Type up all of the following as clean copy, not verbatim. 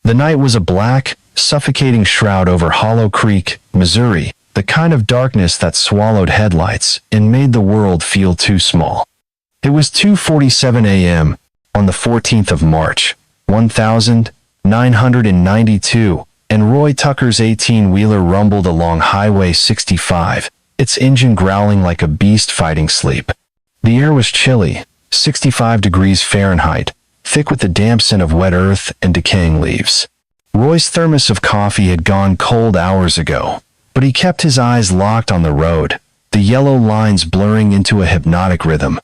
The night was a black, suffocating shroud over Hollow Creek, Missouri, the kind of darkness that swallowed headlights and made the world feel too small. It was 2:47 a.m. on the 14th of March, 1992, and Roy Tucker's 18-wheeler rumbled along Highway 65, its engine growling like a beast fighting sleep. The air was chilly, 65 degrees Fahrenheit, thick with the damp scent of wet earth and decaying leaves. Roy's thermos of coffee had gone cold hours ago, but he kept his eyes locked on the road, the yellow lines blurring into a hypnotic rhythm.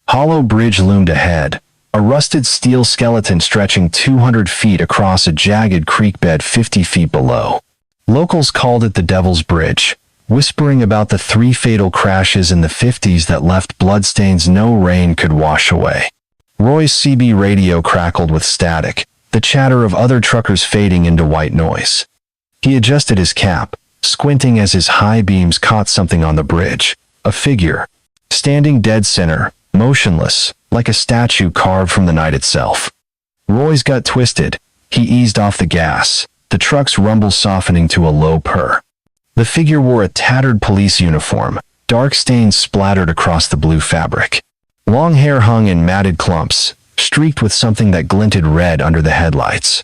Hollow Bridge loomed ahead, a rusted steel skeleton stretching 200 feet across a jagged creek bed 50 feet below. Locals called it the Devil's Bridge, whispering about the 3 fatal crashes in the 50s that left bloodstains no rain could wash away. Roy's CB radio crackled with static, the chatter of other truckers fading into white noise. He adjusted his cap, squinting as his high beams caught something on the bridge, a figure, standing dead center, motionless, like a statue carved from the night itself. Roy's gut twisted. He eased off the gas, the truck's rumble softening to a low purr. The figure wore a tattered police uniform, dark stains splattered across the blue fabric. Long hair hung in matted clumps, streaked with something that glinted red under the headlights.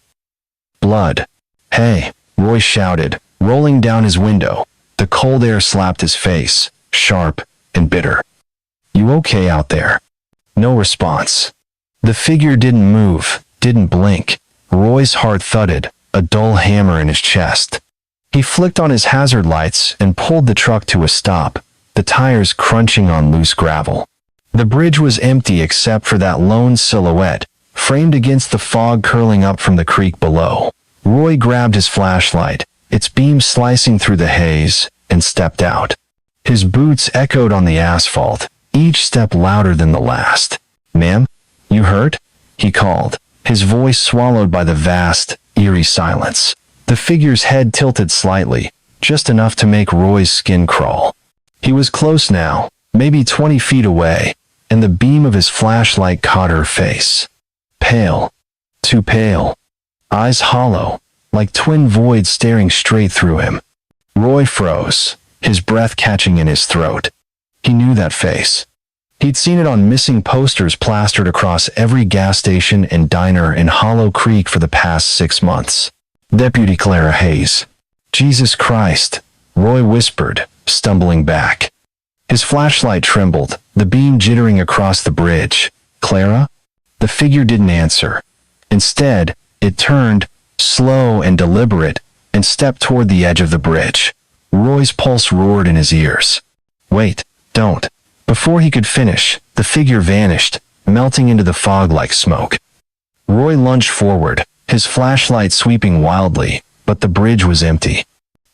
Blood. Hey, Roy shouted, rolling down his window. The cold air slapped his face, sharp and bitter. You okay out there? No response. The figure didn't move, didn't blink. Roy's heart thudded, a dull hammer in his chest. He flicked on his hazard lights and pulled the truck to a stop, the tires crunching on loose gravel. The bridge was empty except for that lone silhouette, framed against the fog curling up from the creek below. Roy grabbed his flashlight, its beam slicing through the haze, and stepped out. His boots echoed on the asphalt, each step louder than the last. "Ma'am, you hurt?" he called, his voice swallowed by the vast, eerie silence. The figure's head tilted slightly, just enough to make Roy's skin crawl. He was close now, maybe 20 feet away, and the beam of his flashlight caught her face. Pale. Too pale. Eyes hollow, like twin voids staring straight through him. Roy froze, his breath catching in his throat. He knew that face. He'd seen it on missing posters plastered across every gas station and diner in Hollow Creek for the past 6 months. Deputy Clara Hayes. Jesus Christ, Roy whispered, stumbling back. His flashlight trembled, the beam jittering across the bridge. Clara? The figure didn't answer. Instead, it turned, slow and deliberate, and stepped toward the edge of the bridge. Roy's pulse roared in his ears. Wait, don't. Before he could finish, the figure vanished, melting into the fog like smoke. Roy lunged forward, his flashlight sweeping wildly, but the bridge was empty.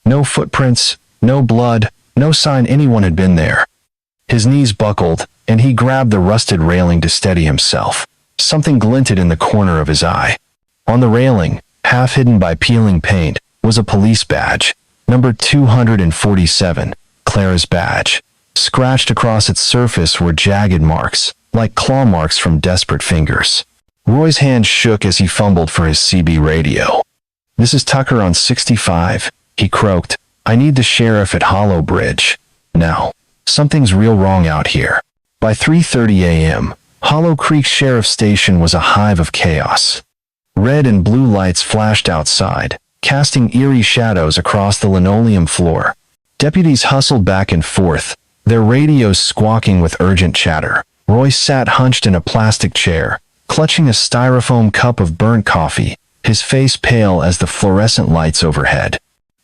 No footprints, no blood, no sign anyone had been there. His knees buckled, and he grabbed the rusted railing to steady himself. Something glinted in the corner of his eye. On the railing, half hidden by peeling paint, was a police badge, number 247, Clara's badge. Scratched across its surface were jagged marks, like claw marks from desperate fingers. Roy's hand shook as he fumbled for his CB radio. "This is Tucker on 65, he croaked. "I need the sheriff at Hollow Bridge. Now. Something's real wrong out here." By 3:30 a.m., Hollow Creek Sheriff Station was a hive of chaos. Red and blue lights flashed outside, casting eerie shadows across the linoleum floor. Deputies hustled back and forth, their radios squawking with urgent chatter. Roy sat hunched in a plastic chair, clutching a styrofoam cup of burnt coffee, his face pale as the fluorescent lights overhead.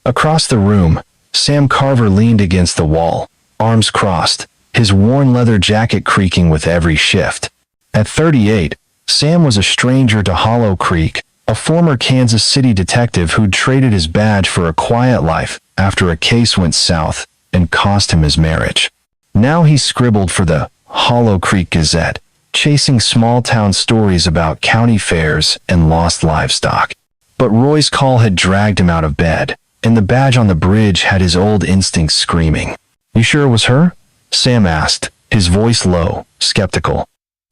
Across the room, Sam Carver leaned against the wall, arms crossed, his worn leather jacket creaking with every shift. At 38, Sam was a stranger to Hollow Creek, a former Kansas City detective who'd traded his badge for a quiet life after a case went south and cost him his marriage. Now he scribbled for the Hollow Creek Gazette, chasing small-town stories about county fairs and lost livestock. But Roy's call had dragged him out of bed, and the badge on the bridge had his old instincts screaming. "You sure it was her?" Sam asked, his voice low, skeptical.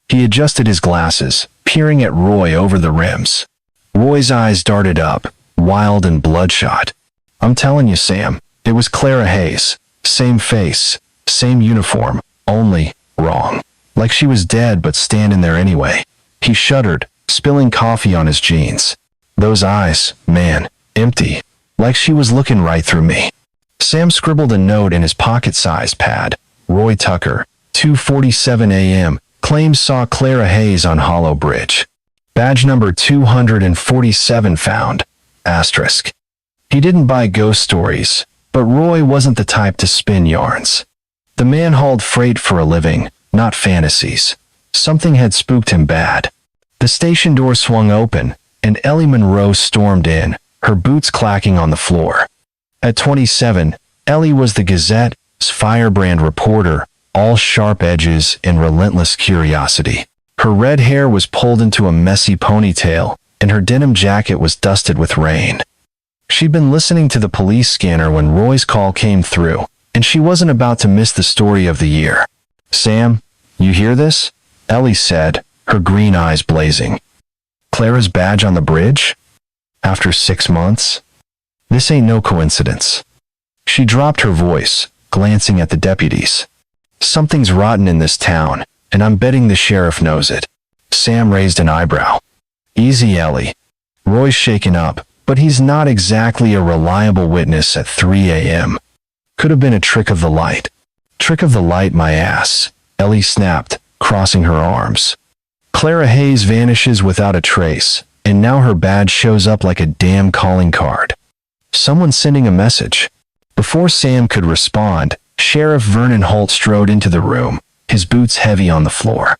He adjusted his glasses, peering at Roy over the rims. Roy's eyes darted up, wild and bloodshot. I'm telling you, Sam, it was Clara Hayes. Same face, same uniform, only wrong. Like she was dead but standing there anyway. He shuddered, spilling coffee on his jeans. Those eyes, man, empty. Like she was looking right through me. Sam scribbled a note in his pocket-sized pad. Roy Tucker, 2:47 a.m., claims saw Clara Hayes on Hollow Bridge. Badge number 247 found. Asterisk. He didn't buy ghost stories, but Roy wasn't the type to spin yarns. The man hauled freight for a living, not fantasies. Something had spooked him bad. The station door swung open, and Ellie Monroe stormed in, her boots clacking on the floor. At 27, Ellie was the Gazette's firebrand reporter, all sharp edges and relentless curiosity. Her red hair was pulled into a messy ponytail, and her denim jacket was dusted with rain. She'd been listening to the police scanner when Roy's call came through, and she wasn't about to miss the story of the year. Sam, you hear this? Ellie said, her green eyes blazing. Clara's badge on the bridge? After 6 months? This ain't no coincidence. She dropped her voice, glancing at the deputies. Something's rotten in this town, and I'm betting the sheriff knows it. Sam raised an eyebrow. Easy, Ellie. Roy's shaken up, but he's not exactly a reliable witness at 3 a.m. Could have been a trick of the light. Trick of the light, my ass, Ellie snapped, crossing her arms. Clara Hayes vanishes without a trace, and now her badge shows up like a damn calling card. Someone sending a message. Before Sam could respond, Sheriff Vernon Holt strode into the room, his boots heavy on the floor.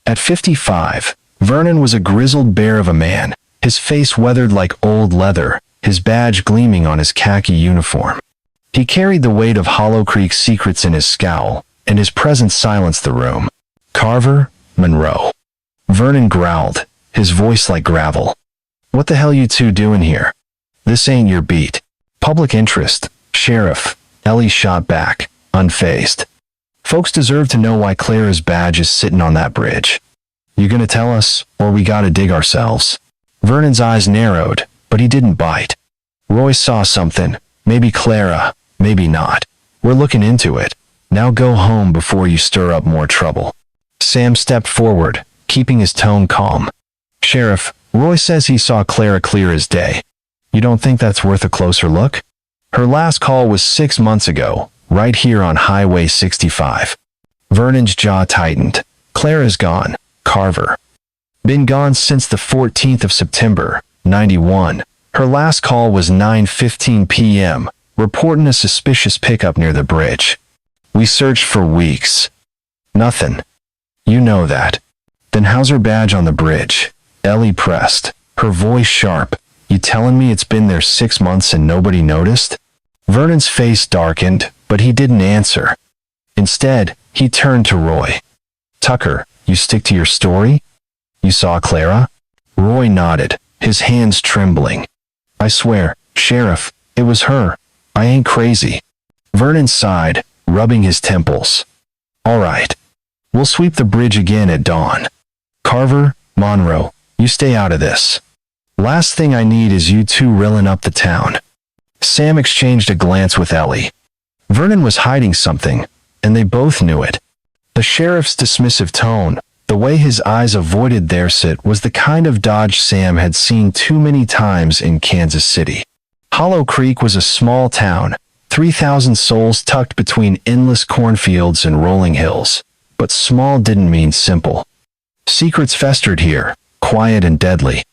At 55, Vernon was a grizzled bear of a man, his face weathered like old leather, his badge gleaming on his khaki uniform. He carried the weight of Hollow Creek's secrets in his scowl, and his presence silenced the room. Carver, Monroe. Vernon growled, his voice like gravel. What the hell you two doing here? This ain't your beat. Public interest, Sheriff, Ellie shot back, unfazed. Folks deserve to know why Clara's badge is sitting on that bridge. You gonna tell us, or we gotta dig ourselves? Vernon's eyes narrowed, but he didn't bite. Roy saw something, maybe Clara, maybe not. We're looking into it. Now go home before you stir up more trouble. Sam stepped forward, keeping his tone calm. Sheriff, Roy says he saw Clara clear as day. You don't think that's worth a closer look? Her last call was 6 months ago, right here on Highway 65. Vernon's jaw tightened. Clara's gone, Carver. Been gone since the 14th of September, 91. Her last call was 9:15 p.m., reporting a suspicious pickup near the bridge. We searched for weeks. Nothing. You know that. Then how's her badge on the bridge? Ellie pressed, her voice sharp. You telling me it's been there 6 months and nobody noticed? Vernon's face darkened, but he didn't answer. Instead, he turned to Roy. Tucker, you stick to your story? You saw Clara? Roy nodded, his hands trembling. I swear, Sheriff, it was her. I ain't crazy. Vernon sighed, rubbing his temples. All right. We'll sweep the bridge again at dawn. Carver, Monroe, you stay out of this. Last thing I need is you two rilling up the town. Sam exchanged a glance with Ellie. Vernon was hiding something, and they both knew it. The sheriff's dismissive tone, the way his eyes avoided theirs, was the kind of dodge Sam had seen too many times in Kansas City. Hollow Creek was a small town, 3,000 souls tucked between endless cornfields and rolling hills. But small didn't mean simple. Secrets festered here, quiet and deadly.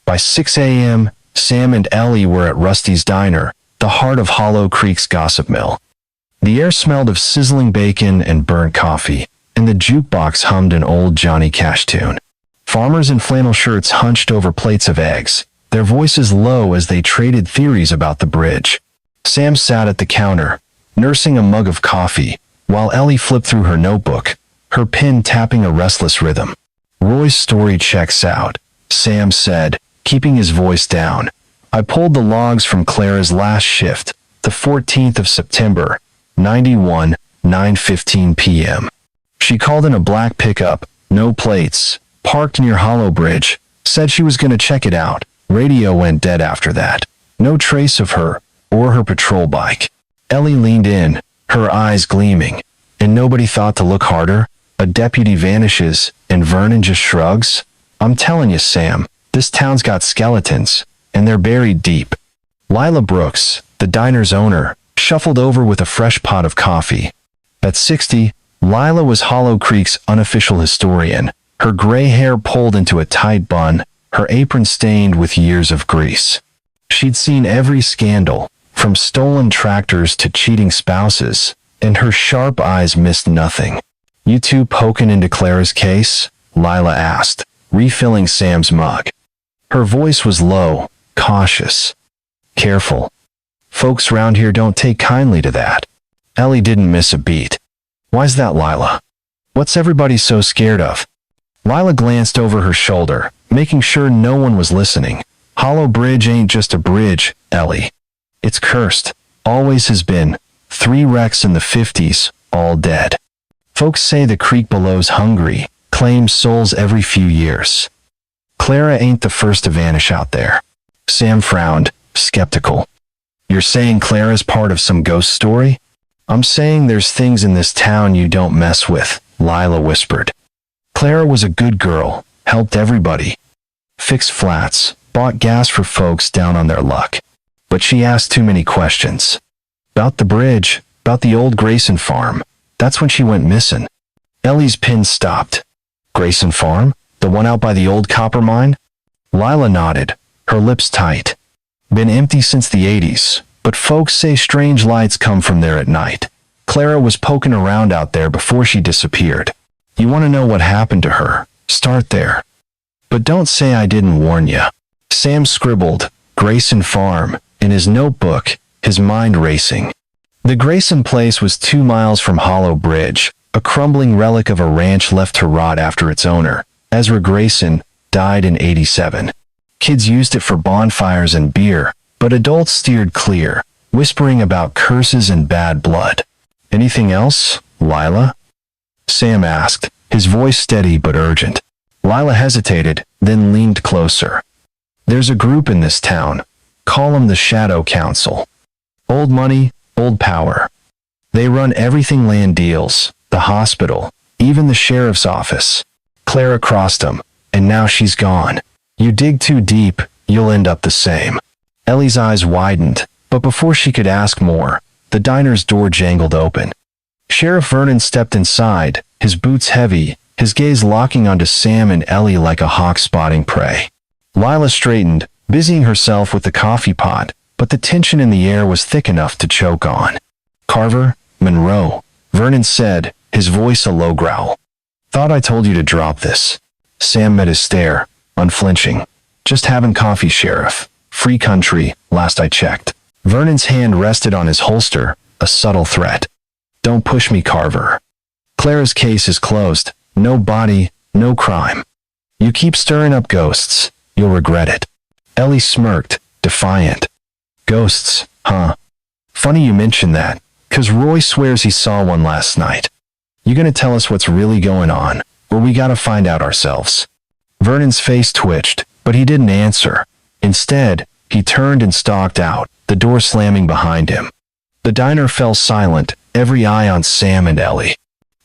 By 6 a.m., Sam and Ellie were at Rusty's Diner, the heart of Hollow Creek's gossip mill. The air smelled of sizzling bacon and burnt coffee, and the jukebox hummed an old Johnny Cash tune. Farmers in flannel shirts hunched over plates of eggs, their voices low as they traded theories about the bridge. Sam sat at the counter, nursing a mug of coffee, while Ellie flipped through her notebook, her pen tapping a restless rhythm. Roy's story checks out, Sam said, keeping his voice down. I pulled the logs from Clara's last shift, the 14th of September, 91, 9:15 p.m. She called in a black pickup, no plates, parked near Hollow Bridge, said she was going to check it out, Radio went dead after that. No trace of her or her patrol bike. Ellie leaned in, her eyes gleaming. And nobody thought to look harder? A deputy vanishes, and Vernon just shrugs? I'm telling you, Sam, this town's got skeletons, and they're buried deep. Lila Brooks, the diner's owner, shuffled over with a fresh pot of coffee. At 60, Lila was Hollow Creek's unofficial historian, her gray hair pulled into a tight bun, her apron stained with years of grease. She'd seen every scandal, from stolen tractors to cheating spouses, and her sharp eyes missed nothing. You two poking into Clara's case? Lila asked, refilling Sam's mug. Her voice was low, cautious. Careful. Folks round here don't take kindly to that. Ellie didn't miss a beat. Why's that, Lila? What's everybody so scared of? Lila glanced over her shoulder, making sure no one was listening. Hollow Bridge ain't just a bridge, Ellie. It's cursed. Always has been. 3 wrecks in the 50s, all dead. Folks say the creek below's hungry, claims souls every few years. Clara ain't the first to vanish out there. Sam frowned, skeptical. You're saying Clara's part of some ghost story? I'm saying there's things in this town you don't mess with, Lila whispered. Clara was a good girl, helped everybody. Fixed flats, bought gas for folks down on their luck. But she asked too many questions. About the bridge, about the old Grayson farm. That's when she went missing. Ellie's pin stopped. Grayson farm? The one out by the old copper mine? Lila nodded, her lips tight. Been empty since the 80s, but folks say strange lights come from there at night. Clara was poking around out there before she disappeared. You want to know what happened to her? Start there. But don't say I didn't warn you. Sam scribbled, Grayson Farm, in his notebook, his mind racing. The Grayson place was 2 miles from Hollow Bridge, a crumbling relic of a ranch left to rot after its owner, Ezra Grayson, died in '87. Kids used it for bonfires and beer, but adults steered clear, whispering about curses and bad blood. Anything else, Lila? Sam asked, his voice steady but urgent. Lila hesitated, then leaned closer. There's a group in this town. Call them the Shadow Council. Old money, old power. They run everything: land deals, the hospital, even the sheriff's office. Clara crossed them, and now she's gone. You dig too deep, you'll end up the same. Ellie's eyes widened, but before she could ask more, the diner's door jangled open. Sheriff Vernon stepped inside, his boots heavy, his gaze locking onto Sam and Ellie like a hawk spotting prey. Lila straightened, busying herself with the coffee pot, but the tension in the air was thick enough to choke on. Carver, Monroe, Vernon said, his voice a low growl. Thought I told you to drop this. Sam met his stare, unflinching. Just having coffee, Sheriff. Free country, last I checked. Vernon's hand rested on his holster, a subtle threat. Don't push me, Carver. Clara's case is closed. No body, no crime. You keep stirring up ghosts, you'll regret it. Ellie smirked, defiant. Ghosts, huh? Funny you mention that, 'cause Roy swears he saw one last night. You gonna tell us what's really going on, or we gotta find out ourselves? Vernon's face twitched, but he didn't answer. Instead, he turned and stalked out, the door slamming behind him. The diner fell silent, every eye on Sam and Ellie.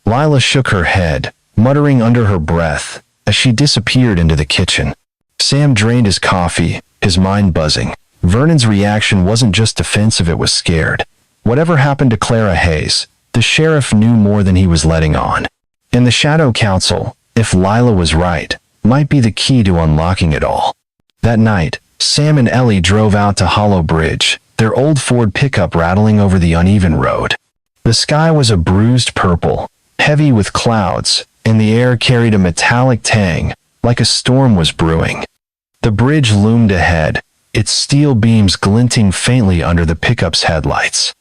Lila shook her head, muttering under her breath, as she disappeared into the kitchen. Sam drained his coffee, his mind buzzing. Vernon's reaction wasn't just defensive, it was scared. Whatever happened to Clara Hayes, the sheriff knew more than he was letting on. And the Shadow Council, if Lila was right, might be the key to unlocking it all. That night, Sam and Ellie drove out to Hollow Bridge, their old Ford pickup rattling over the uneven road. The sky was a bruised purple, heavy with clouds, and the air carried a metallic tang, like a storm was brewing. The bridge loomed ahead, its steel beams glinting faintly under the pickup's headlights.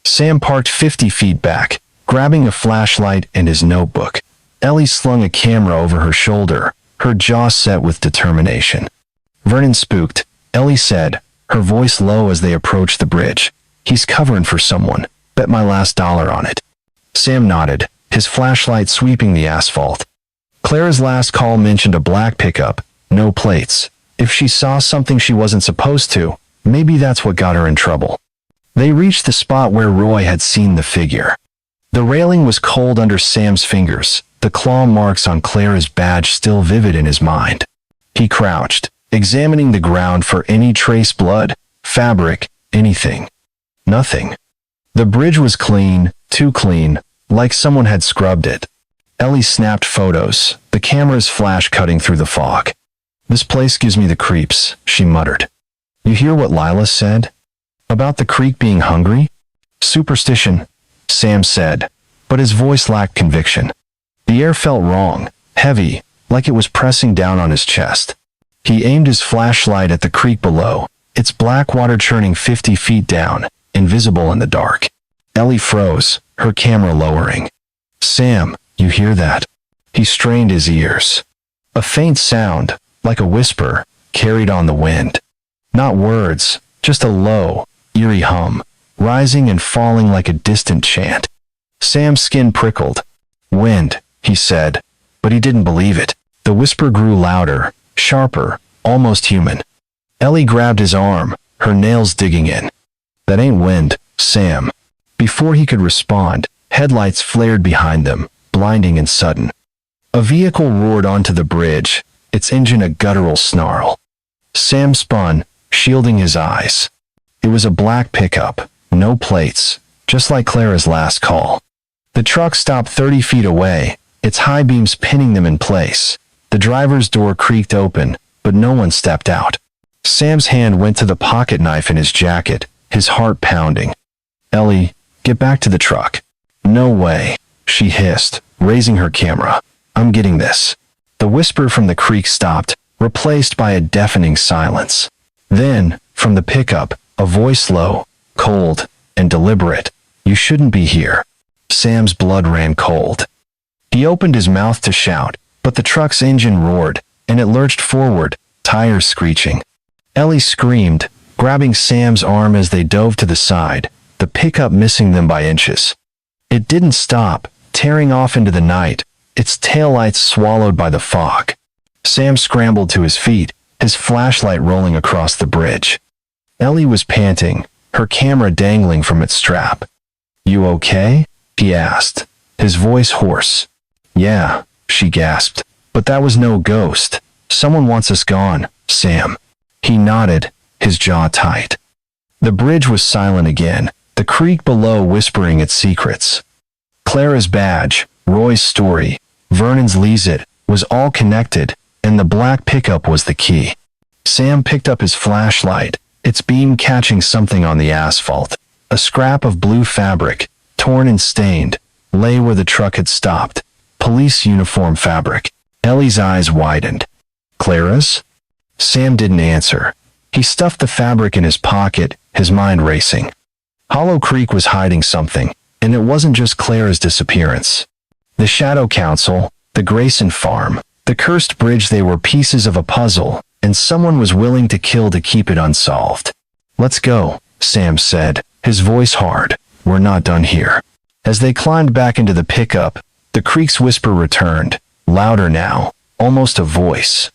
Sam parked 50 feet back, grabbing a flashlight and his notebook. Ellie slung a camera over her shoulder, her jaw set with determination. Vernon spooked. Ellie said, her voice low as they approached the bridge. He's covering for someone. Bet my last dollar on it. Sam nodded, his flashlight sweeping the asphalt. Clara's last call mentioned a black pickup, no plates, If she saw something she wasn't supposed to, maybe that's what got her in trouble. They reached the spot where Roy had seen the figure. The railing was cold under Sam's fingers, the claw marks on Clara's badge still vivid in his mind. He crouched, examining the ground for any trace blood, fabric, anything. Nothing. The bridge was clean, too clean, like someone had scrubbed it. Ellie snapped photos, the camera's flash cutting through the fog. "This place gives me the creeps," she muttered. "You hear what Lila said? About the creek being hungry?" "Superstition," Sam said, but his voice lacked conviction. The air felt wrong, heavy, like it was pressing down on his chest. He aimed his flashlight at the creek below, its black water churning 50 feet down, invisible in the dark. Ellie froze, her camera lowering. "Sam, you hear that?" He strained his ears. A faint sound, like a whisper, carried on the wind. Not words, just a low, eerie hum, rising and falling like a distant chant. Sam's skin prickled. "Wind," he said, but he didn't believe it. The whisper grew louder, sharper, almost human. Ellie grabbed his arm, her nails digging in. "That ain't wind, Sam." Before he could respond, headlights flared behind them, blinding and sudden. A vehicle roared onto the bridge, its engine a guttural snarl. Sam spun, shielding his eyes. It was a black pickup, no plates, just like Clara's last call. The truck stopped 30 feet away, its high beams pinning them in place. The driver's door creaked open, but no one stepped out. Sam's hand went to the pocket knife in his jacket, his heart pounding. "Ellie, get back to the truck." "No way," she hissed, raising her camera. "I'm getting this." The whisper from the creek stopped, replaced by a deafening silence. Then, from the pickup, a voice low, cold, and deliberate. "You shouldn't be here." Sam's blood ran cold. He opened his mouth to shout, but the truck's engine roared, and it lurched forward, tires screeching. Ellie screamed, grabbing Sam's arm as they dove to the side, the pickup missing them by inches. It didn't stop, tearing off into the night, its taillights swallowed by the fog. Sam scrambled to his feet, his flashlight rolling across the bridge. Ellie was panting, her camera dangling from its strap. "You okay?" he asked, his voice hoarse. "Yeah," she gasped, "but that was no ghost. Someone wants us gone, Sam." He nodded, his jaw tight. The bridge was silent again, the creek below whispering its secrets. Clara's badge, Roy's story, Vernon's Leesit, was all connected, and the black pickup was the key. Sam picked up his flashlight, its beam catching something on the asphalt. A scrap of blue fabric, torn and stained, lay where the truck had stopped. Police uniform fabric. Ellie's eyes widened. "Clara's?" Sam didn't answer. He stuffed the fabric in his pocket, his mind racing. Hollow Creek was hiding something, and it wasn't just Clara's disappearance. The Shadow Council, the Grayson farm, the cursed bridge, they were pieces of a puzzle, and someone was willing to kill to keep it unsolved. "Let's go," Sam said, his voice hard. "We're not done here." As they climbed back into the pickup, the creek's whisper returned, louder now, almost a voice.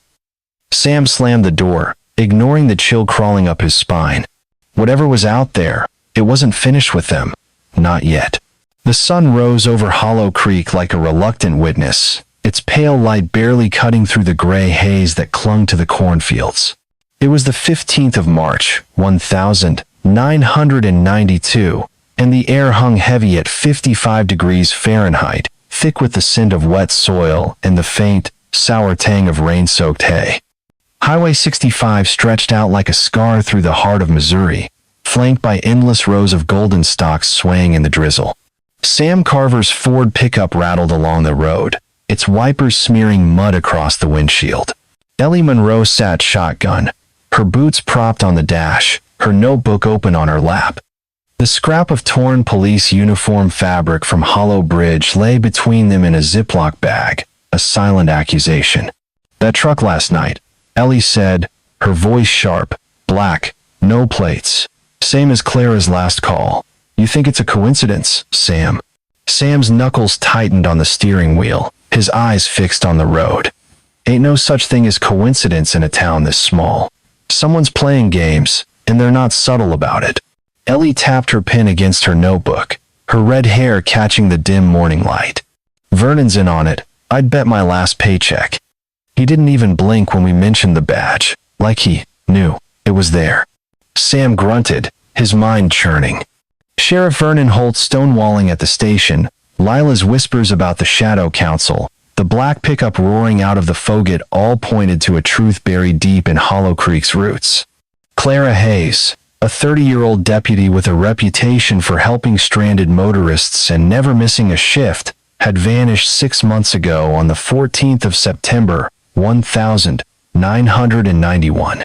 Sam slammed the door, ignoring the chill crawling up his spine. Whatever was out there, it wasn't finished with them. Not yet. The sun rose over Hollow Creek like a reluctant witness, its pale light barely cutting through the gray haze that clung to the cornfields. It was the 15th of March, 1992, and the air hung heavy at 55 degrees Fahrenheit, thick with the scent of wet soil and the faint, sour tang of rain-soaked hay. Highway 65 stretched out like a scar through the heart of Missouri, flanked by endless rows of golden stalks swaying in the drizzle. Sam Carver's Ford pickup rattled along the road, its wipers smearing mud across the windshield. Ellie Monroe sat shotgun, her boots propped on the dash, her notebook open on her lap. The scrap of torn police uniform fabric from Hollow Bridge lay between them in a Ziploc bag, a silent accusation. "That truck last night," Ellie said, her voice sharp, "black, no plates. Same as Clara's last call. You think it's a coincidence, Sam?" Sam's knuckles tightened on the steering wheel, his eyes fixed on the road. Ain't no such thing as coincidence in a town this small. Someone's playing games, and they're not subtle about it. Ellie tapped her pen against her notebook, her red hair catching the dim morning light. Vernon's in on it. I'd bet my last paycheck. He didn't even blink when we mentioned the badge, like he knew it was there. Sam grunted, his mind churning. Sheriff Vernon Holt stonewalling at the station, Lila's whispers about the Shadow Council, the black pickup roaring out of the Fogut all pointed to a truth buried deep in Hollow Creek's roots. Clara Hayes, a 30-year-old deputy with a reputation for helping stranded motorists and never missing a shift, had vanished 6 months ago on the 14th of September, 1991.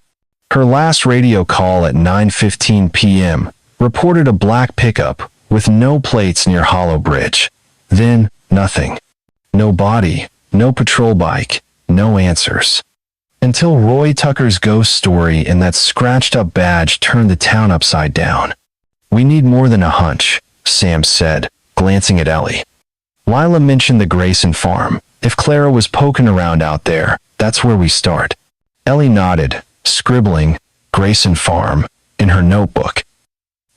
Her last radio call at 9:15 p.m. reported a black pickup with no plates near Hollow Bridge. Then, nothing. No body, no patrol bike, no answers. Until Roy Tucker's ghost story and that scratched-up badge turned the town upside down. We need more than a hunch, Sam said, glancing at Ellie. Lila mentioned the Grayson farm. If Clara was poking around out there, that's where we start. Ellie nodded, scribbling, Grayson farm, in her notebook.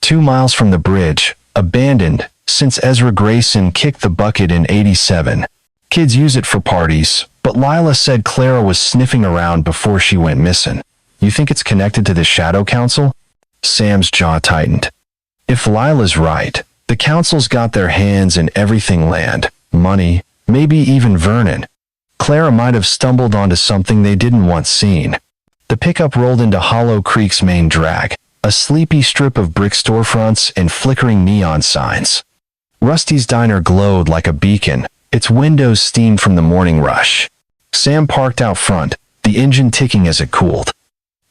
2 miles from the bridge, abandoned, since Ezra Grayson kicked the bucket in '87. Kids use it for parties, but Lila said Clara was sniffing around before she went missing. You think it's connected to the Shadow Council? Sam's jaw tightened. If Lila's right, the council's got their hands in everything: land, money, maybe even Vernon. Clara might have stumbled onto something they didn't want seen. The pickup rolled into Hollow Creek's main drag, a sleepy strip of brick storefronts and flickering neon signs. Rusty's diner glowed like a beacon, its windows steamed from the morning rush. Sam parked out front, the engine ticking as it cooled.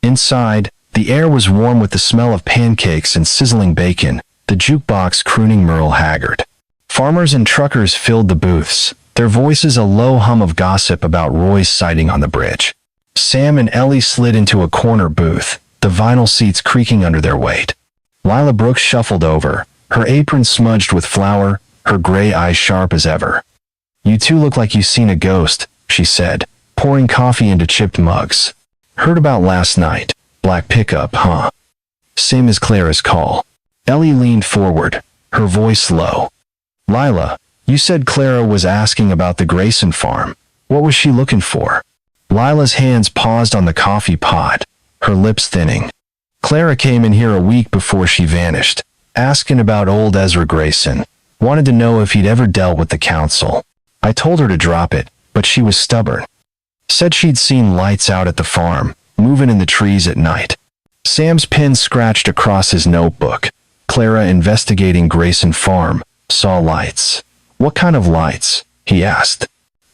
Inside, the air was warm with the smell of pancakes and sizzling bacon, the jukebox crooning Merle Haggard. Farmers and truckers filled the booths, their voices a low hum of gossip about Roy's sighting on the bridge. Sam and Ellie slid into a corner booth, the vinyl seats creaking under their weight. Lila Brooks shuffled over, her apron smudged with flour, her gray eyes sharp as ever. You two look like you've seen a ghost, she said, pouring coffee into chipped mugs. Heard about last night. Black pickup, huh? Same as Clara's call. Ellie leaned forward, her voice low. Lila, you said Clara was asking about the Grayson farm. What was she looking for? Lila's hands paused on the coffee pot, her lips thinning. Clara came in here a week before she vanished, asking about old Ezra Grayson. Wanted to know if he'd ever dealt with the council. I told her to drop it, but she was stubborn. Said she'd seen lights out at the farm, moving in the trees at night. Sam's pen scratched across his notebook. Clara investigating Grayson farm, saw lights. What kind of lights? He asked.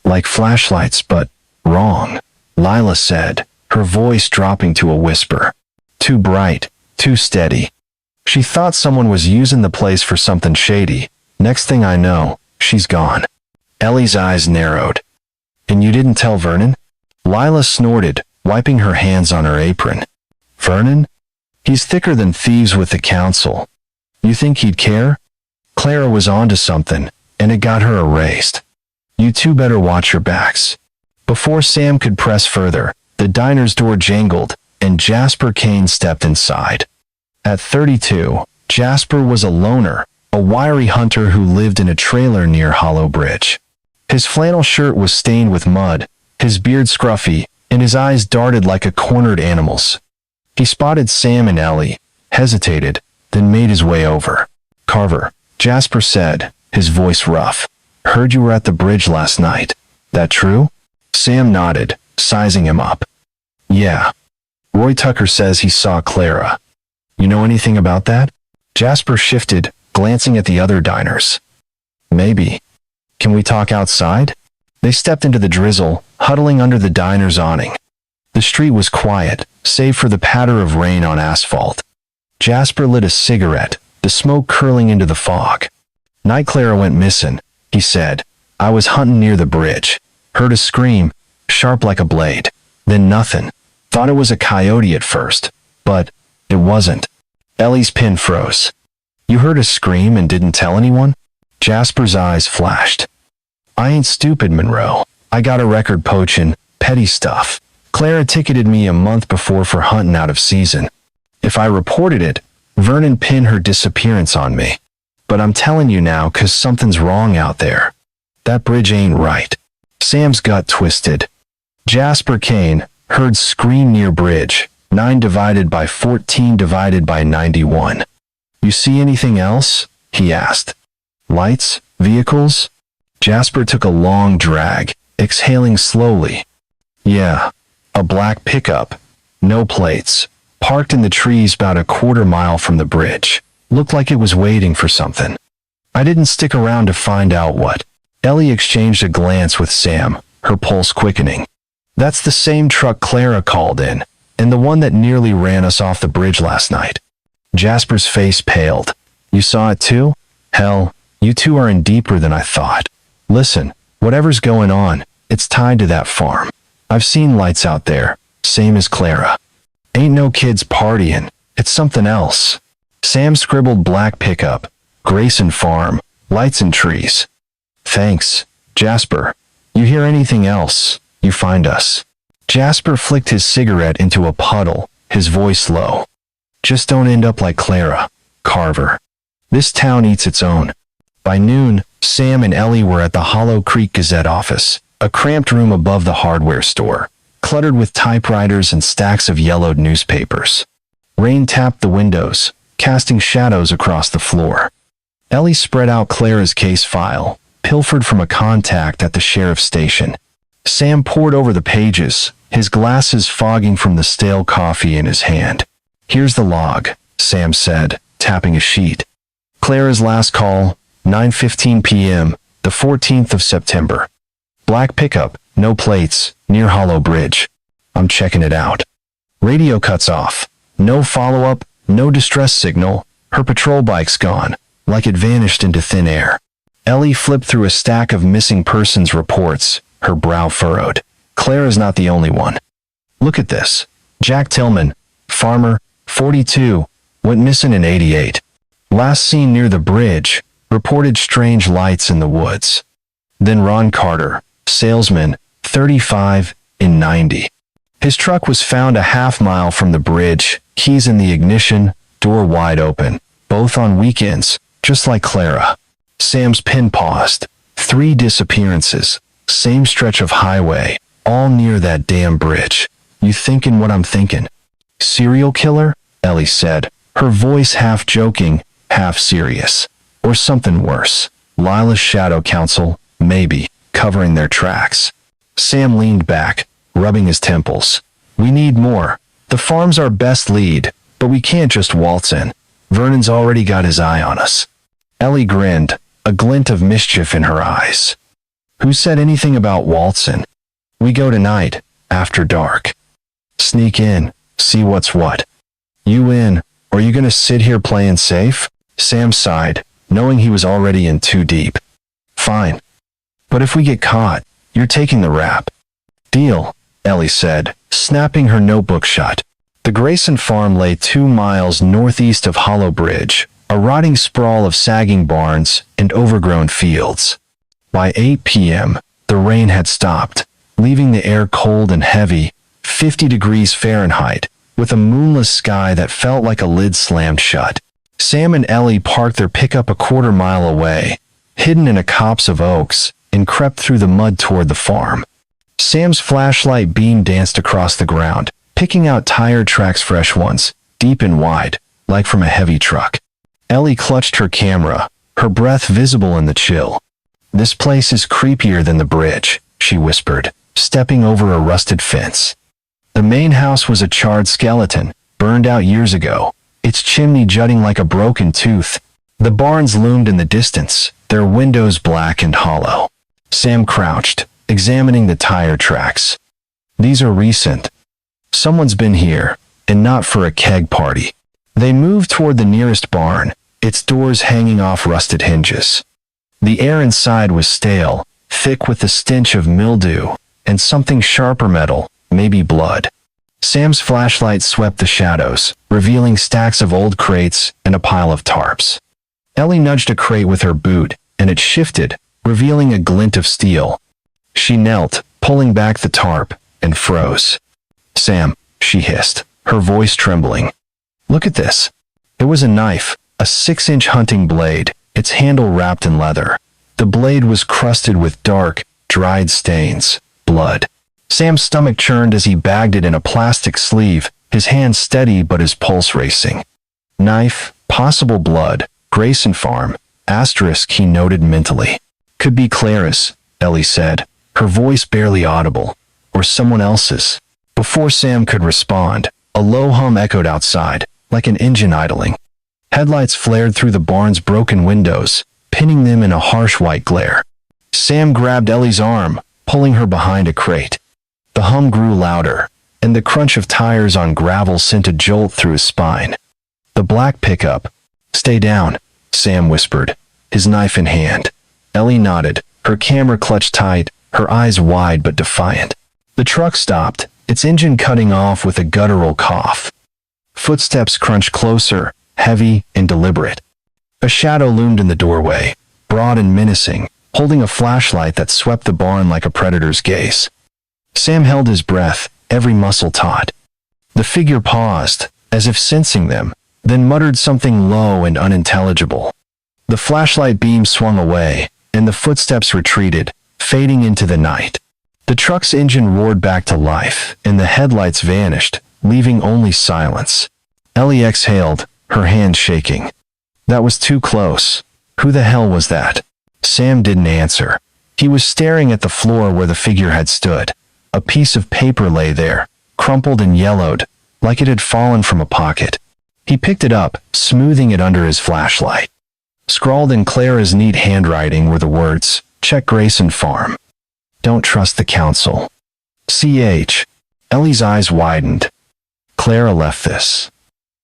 Like flashlights, but wrong, Lila said, her voice dropping to a whisper. Too bright, too steady. She thought someone was using the place for something shady. Next thing I know, she's gone. Ellie's eyes narrowed. And you didn't tell Vernon? Lila snorted, wiping her hands on her apron. Vernon? He's thicker than thieves with the council. You think he'd care? Clara was onto something, and it got her erased. You two better watch your backs. Before Sam could press further, the diner's door jangled, and Jasper Kane stepped inside. At 32, Jasper was a loner, a wiry hunter who lived in a trailer near Hollow Bridge. His flannel shirt was stained with mud, his beard scruffy, and his eyes darted like a cornered animal's. He spotted Sam and Ellie, hesitated, then made his way over. Carver, Jasper said, his voice rough. Heard you were at the bridge last night. That true? Sam nodded, sizing him up. Yeah. Roy Tucker says he saw Clara. You know anything about that? Jasper shifted, glancing at the other diners. Maybe. Can we talk outside? They stepped into the drizzle, huddling under the diner's awning. The street was quiet, save for the patter of rain on asphalt. Jasper lit a cigarette, the smoke curling into the fog. Night Clara went missing, he said. I was hunting near the bridge. Heard a scream, sharp like a blade. Then nothing. Thought it was a coyote at first, but it wasn't. Ellie's pen froze. You heard a scream and didn't tell anyone? Jasper's eyes flashed. I ain't stupid, Monroe. I got a record poaching, Petty stuff. Clara ticketed me a month before for hunting out of season. If I reported it, Vernon pinned her disappearance on me. But I'm telling you now 'cause something's wrong out there. That bridge ain't right. Sam's gut twisted. Jasper Kane heard scream near bridge, 9 divided by 14 divided by 91. You see anything else? He asked. Lights? Vehicles? Jasper took a long drag, exhaling slowly. Yeah, a black pickup. No plates. Parked in the trees about a quarter-mile from the bridge. Looked like it was waiting for something. I didn't stick around to find out what. Ellie exchanged a glance with Sam, her pulse quickening. That's the same truck Clara called in, and the one that nearly ran us off the bridge last night. Jasper's face paled. You saw it too? Hell, you two are in deeper than I thought. Listen, whatever's going on, it's tied to that farm. I've seen lights out there, same as Clara. Ain't no kids partying, it's something else. Sam scribbled black pickup, Grayson Farm, lights and trees. Thanks, Jasper. You hear anything else, you find us. Jasper flicked his cigarette into a puddle, his voice low. Just don't end up like Clara, Carver. This town eats its own. By noon, Sam and Ellie were at the Hollow Creek Gazette office, a cramped room above the hardware store, cluttered with typewriters and stacks of yellowed newspapers. Rain tapped the windows, casting shadows across the floor. Ellie spread out Clara's case file, pilfered from a contact at the sheriff's station. Sam pored over the pages, his glasses fogging from the stale coffee in his hand. Here's the log, Sam said, tapping a sheet. Clara's last call, 9:15 p.m., the 14th of September. Black pickup, no plates, near Hollow Bridge. I'm checking it out. Radio cuts off. No follow-up, no distress signal. Her patrol bike's gone, like it vanished into thin air. Ellie flipped through a stack of missing persons reports, her brow furrowed. Clara's not the only one. Look at this. Jack Tillman, farmer, 42, went missing in 88. Last seen near the bridge, reported strange lights in the woods. Then Ron Carter, salesman, 35, in 90. His truck was found a half-mile from the bridge, keys in the ignition, door wide open, both on weekends, just like Clara. Sam's pen paused. 3 disappearances, same stretch of highway, all near that damn bridge. You thinking what I'm thinking? Serial killer? Ellie said, her voice half joking, half serious. Or something worse. Lila's shadow counsel, maybe, covering their tracks. Sam leaned back, rubbing his temples. We need more. The farm's our best lead, but we can't just waltz in. Vernon's already got his eye on us. Ellie grinned, a glint of mischief in her eyes. Who said anything about waltzing? We go tonight, after dark. Sneak in, see what's what. You in, or you gonna sit here playing safe? Sam sighed, knowing he was already in too deep. Fine. But if we get caught, you're taking the rap. Deal, Ellie said, snapping her notebook shut. The Grayson farm lay 2 miles northeast of Hollow Bridge, a rotting sprawl of sagging barns and overgrown fields. By 8 p.m., the rain had stopped, leaving the air cold and heavy, 50 degrees Fahrenheit, with a moonless sky that felt like a lid slammed shut. Sam and Ellie parked their pickup a quarter-mile away, hidden in a copse of oaks, and crept through the mud toward the farm. Sam's flashlight beam danced across the ground, picking out tire tracks, fresh ones, deep and wide, like from a heavy truck. Ellie clutched her camera, her breath visible in the chill. This place is creepier than the bridge, she whispered, stepping over a rusted fence. The main house was a charred skeleton, burned out years ago, its chimney jutting like a broken tooth. The barns loomed in the distance, their windows black and hollow. Sam crouched, examining the tire tracks. These are recent. Someone's been here, and not for a keg party. They moved toward the nearest barn, its doors hanging off rusted hinges. The air inside was stale, thick with the stench of mildew, and something sharper metal, maybe blood. Sam's flashlight swept the shadows, revealing stacks of old crates and a pile of tarps. Ellie nudged a crate with her boot, and it shifted, revealing a glint of steel. She knelt, pulling back the tarp, and froze. "Sam," she hissed, her voice trembling. "Look at this." It was a knife, a 6-inch hunting blade, its handle wrapped in leather. The blade was crusted with dark, dried stains, blood. Sam's stomach churned as he bagged it in a plastic sleeve, his hand steady but his pulse racing. Knife, possible blood, Grayson Farm, asterisk he noted mentally. Could be Clara's, Ellie said, her voice barely audible, or someone else's. Before Sam could respond, a low hum echoed outside, like an engine idling. Headlights flared through the barn's broken windows, pinning them in a harsh white glare. Sam grabbed Ellie's arm, pulling her behind a crate. The hum grew louder, and the crunch of tires on gravel sent a jolt through his spine. The black pickup. "Stay down," Sam whispered, his knife in hand. Ellie nodded, her camera clutched tight, her eyes wide but defiant. The truck stopped, its engine cutting off with a guttural cough. Footsteps crunched closer, heavy and deliberate. A shadow loomed in the doorway, broad and menacing, holding a flashlight that swept the barn like a predator's gaze. Sam held his breath, every muscle taut. The figure paused, as if sensing them, then muttered something low and unintelligible. The flashlight beam swung away, and the footsteps retreated, fading into the night. The truck's engine roared back to life, and the headlights vanished, leaving only silence. Ellie exhaled, her hand shaking. That was too close. Who the hell was that? Sam didn't answer. He was staring at the floor where the figure had stood. A piece of paper lay there, crumpled and yellowed, like it had fallen from a pocket. He picked it up, smoothing it under his flashlight. Scrawled in Clara's neat handwriting were the words, "Check Grayson Farm. Don't trust the council. CH." Ellie's eyes widened. Clara left this.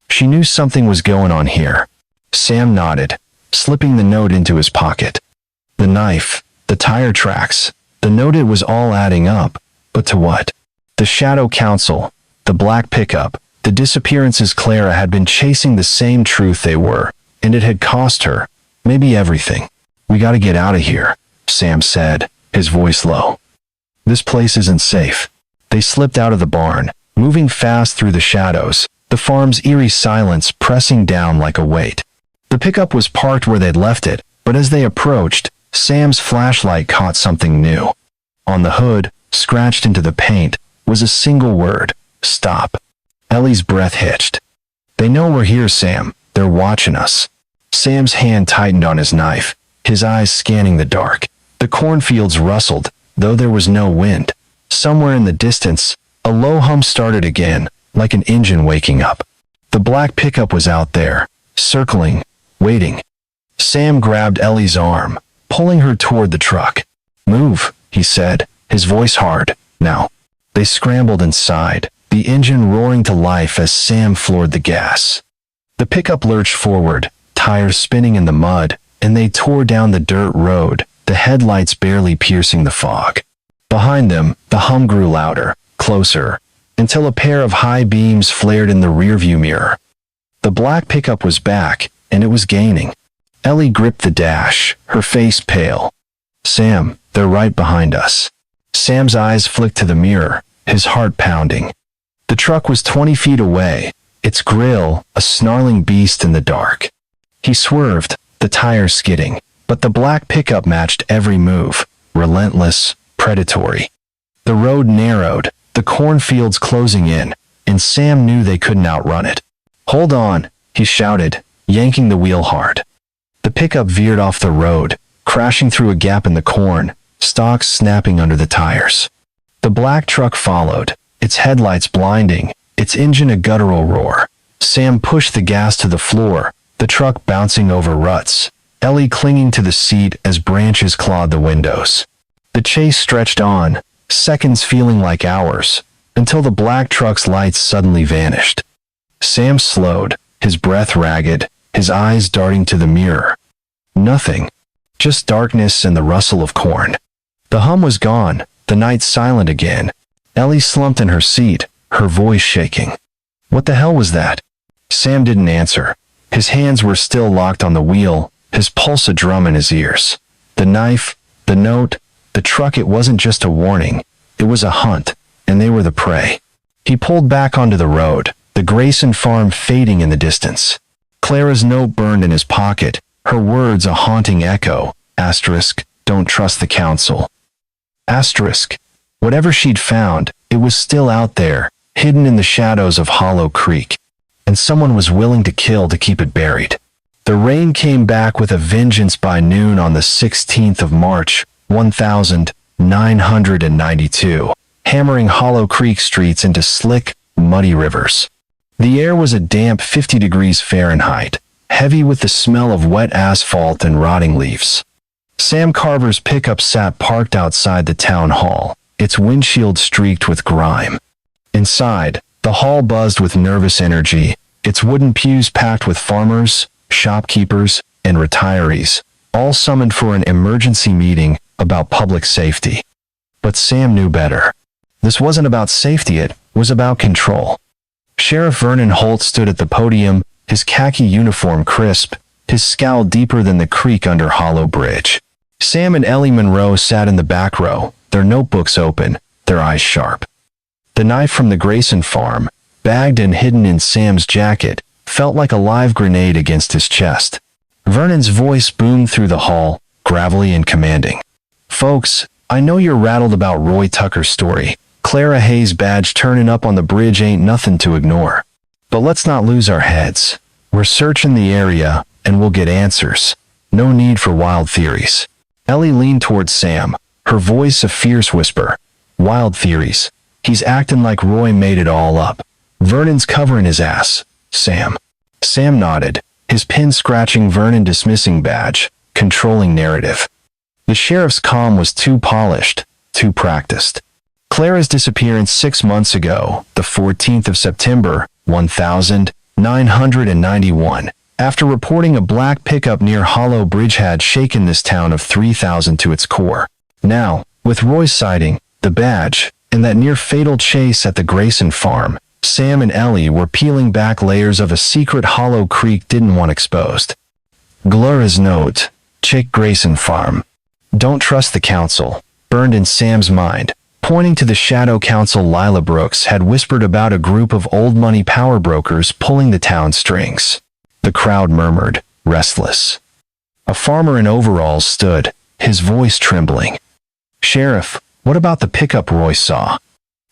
She knew something was going on here. Sam nodded, slipping the note into his pocket. The knife, the tire tracks, the note, it was all adding up. But to what? The Shadow Council, the black pickup, the disappearances. Clara had been chasing the same truth they were, and it had cost her, maybe everything. "We gotta get out of here," Sam said, his voice low. "This place isn't safe." They slipped out of the barn, moving fast through the shadows, the farm's eerie silence pressing down like a weight. The pickup was parked where they'd left it, but as they approached, Sam's flashlight caught something new. On the hood, scratched into the paint, was a single word: "Stop." Ellie's breath hitched. "They know we're here, Sam. They're watching us." Sam's hand tightened on his knife, his eyes scanning the dark. The cornfields rustled, though there was no wind. Somewhere in the distance, a low hum started again, like an engine waking up. The black pickup was out there, circling, waiting. Sam grabbed Ellie's arm, pulling her toward the truck. "Move," he said, his voice hard. "Now." They scrambled inside, the engine roaring to life as Sam floored the gas. The pickup lurched forward, tires spinning in the mud, and they tore down the dirt road, the headlights barely piercing the fog. Behind them, the hum grew louder, closer, until a pair of high beams flared in the rearview mirror. The black pickup was back, and it was gaining. Ellie gripped the dash, her face pale. "Sam, they're right behind us." Sam's eyes flicked to the mirror, his heart pounding. The truck was 20 feet away, its grill a snarling beast in the dark. He swerved, the tires skidding, but the black pickup matched every move, relentless, predatory. The road narrowed, the cornfields closing in, and Sam knew they couldn't outrun it. "Hold on," he shouted, yanking the wheel hard. The pickup veered off the road, crashing through a gap in the corn, stalks snapping under the tires. The black truck followed, its headlights blinding, its engine a guttural roar. Sam pushed the gas to the floor, the truck bouncing over ruts, Ellie clinging to the seat as branches clawed the windows. The chase stretched on, seconds feeling like hours, until the black truck's lights suddenly vanished. Sam slowed, his breath ragged, his eyes darting to the mirror. Nothing. Just darkness and the rustle of corn. The hum was gone, the night silent again. Ellie slumped in her seat, her voice shaking. What the hell was that? Sam didn't answer. His hands were still locked on the wheel, his pulse a drum in his ears. The knife, the note, the truck, it wasn't just a warning. It was a hunt, and they were the prey. He pulled back onto the road, the Grayson farm fading in the distance. Clara's note burned in his pocket, her words a haunting echo. Asterisk, don't trust the council. Asterisk. Whatever she'd found, it was still out there, hidden in the shadows of Hollow Creek. And someone was willing to kill to keep it buried. The rain came back with a vengeance by noon on the 16th of March, 1992, hammering Hollow Creek streets into slick, muddy rivers. The air was a damp 50 degrees Fahrenheit, heavy with the smell of wet asphalt and rotting leaves. Sam Carver's pickup sat parked outside the town hall, its windshield streaked with grime. Inside, the hall buzzed with nervous energy, its wooden pews packed with farmers, shopkeepers, and retirees, all summoned for an emergency meeting about public safety. But Sam knew better. This wasn't about safety, it was about control. Sheriff Vernon Holt stood at the podium, his khaki uniform crisp, his scowl deeper than the creek under Hollow Bridge. Sam and Ellie Monroe sat in the back row, their notebooks open, their eyes sharp. The knife from the Grayson farm, bagged and hidden in Sam's jacket, felt like a live grenade against his chest. Vernon's voice boomed through the hall, gravelly and commanding. Folks, I know you're rattled about Roy Tucker's story. Clara Hayes' badge turning up on the bridge ain't nothing to ignore. But let's not lose our heads. We're searching the area, and we'll get answers. No need for wild theories. Ellie leaned towards Sam, her voice a fierce whisper. Wild theories. He's acting like Roy made it all up. Vernon's covering his ass. Sam. Sam nodded, his pen scratching Vernon dismissing badge, controlling narrative. The sheriff's calm was too polished, too practiced. Clara's disappearance 6 months ago, the 14th of September, 1991, after reporting a black pickup near Hollow Bridge had shaken this town of 3,000 to its core. Now, with Roy's sighting, the badge, and that near-fatal chase at the Grayson farm, Sam and Ellie were peeling back layers of a secret Hollow Creek didn't want exposed. Glura's note, Chick Grayson farm. Don't trust the council, burned in Sam's mind, pointing to the shadow council Lila Brooks had whispered about a group of old money power brokers pulling the town's strings. The crowd murmured, restless. A farmer in overalls stood, his voice trembling. Sheriff, what about the pickup Roy saw?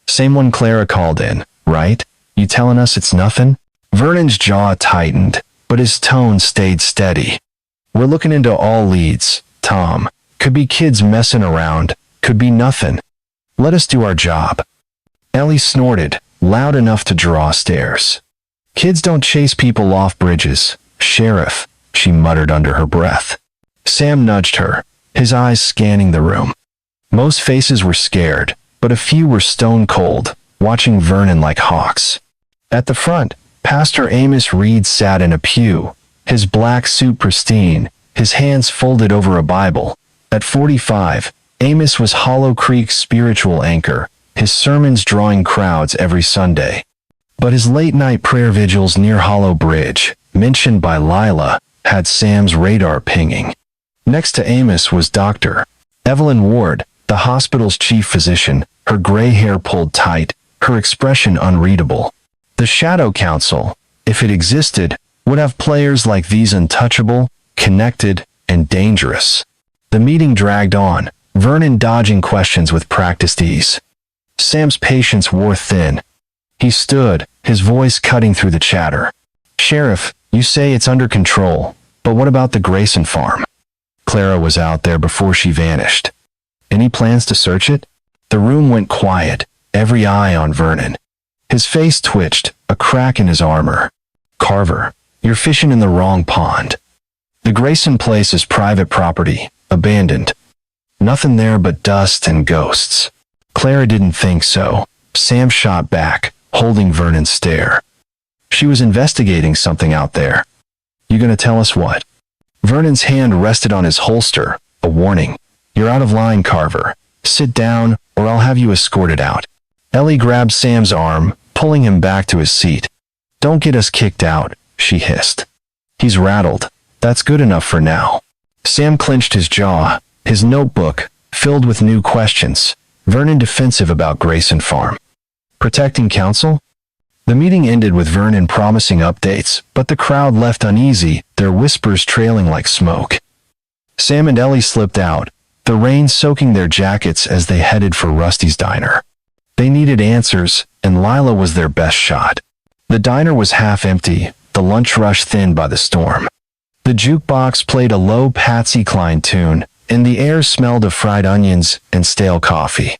Same one Clara called in, right? You telling us it's nothing? Vernon's jaw tightened, but his tone stayed steady. We're looking into all leads, Tom. Could be kids messing around, could be nothing. Let us do our job. Ellie snorted, loud enough to draw stares. Kids don't chase people off bridges, Sheriff, she muttered under her breath. Sam nudged her, his eyes scanning the room. Most faces were scared, but a few were stone cold, watching Vernon like hawks. At the front, Pastor Amos Reed sat in a pew, his black suit pristine, his hands folded over a Bible. At 45, Amos was Hollow Creek's spiritual anchor, his sermons drawing crowds every Sunday. But his late-night prayer vigils near Hollow Bridge, mentioned by Lila, had Sam's radar pinging. Next to Amos was Dr. Evelyn Ward, the hospital's chief physician, her gray hair pulled tight, her expression unreadable. The Shadow Council, if it existed, would have players like these untouchable, connected, and dangerous. The meeting dragged on, Vernon dodging questions with practiced ease. Sam's patience wore thin. He stood, his voice cutting through the chatter. Sheriff, you say it's under control, but what about the Grayson farm? Clara was out there before she vanished. Any plans to search it? The room went quiet, every eye on Vernon. His face twitched, a crack in his armor. Carver, you're fishing in the wrong pond. The Grayson place is private property, abandoned. Nothing there but dust and ghosts. Clara didn't think so. Sam shot back, holding Vernon's stare. She was investigating something out there. You gonna tell us what? Vernon's hand rested on his holster, a warning. You're out of line, Carver. Sit down, or I'll have you escorted out. Ellie grabbed Sam's arm, pulling him back to his seat. Don't get us kicked out, she hissed. He's rattled. That's good enough for now. Sam clenched his jaw, his notebook filled with new questions. Vernon defensive about Grayson Farm. Protecting counsel? The meeting ended with Vernon promising updates, but the crowd left uneasy, their whispers trailing like smoke. Sam and Ellie slipped out, the rain soaking their jackets as they headed for Rusty's diner. They needed answers, and Lila was their best shot. The diner was half empty, the lunch rush thinned by the storm. The jukebox played a low Patsy Cline tune, and the air smelled of fried onions and stale coffee.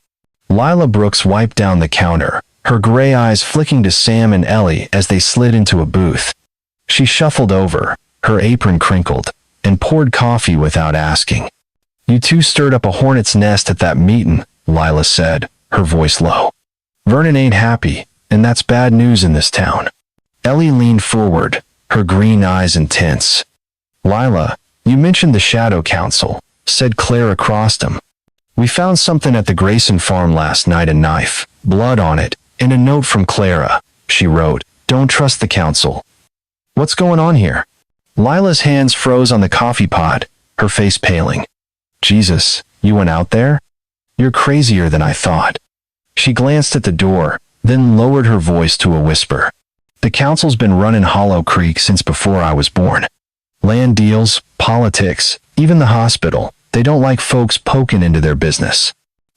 Lila Brooks wiped down the counter, her gray eyes flicking to Sam and Ellie as they slid into a booth. She shuffled over, her apron crinkled, and poured coffee without asking. "You two stirred up a hornet's nest at that meetin'," Lila said, her voice low. "Vernon ain't happy, and that's bad news in this town." Ellie leaned forward, her green eyes intense. "Lila, you mentioned the Shadow Council," said Claire across them. "We found something at the Grayson farm last night, a knife, blood on it, and a note from Clara," she wrote. "Don't trust the council." "What's going on here?" Lila's hands froze on the coffee pot, her face paling. "Jesus, you went out there? You're crazier than I thought." She glanced at the door, then lowered her voice to a whisper. "The council's been running Hollow Creek since before I was born. Land deals, politics, even the hospital. They don't like folks poking into their business."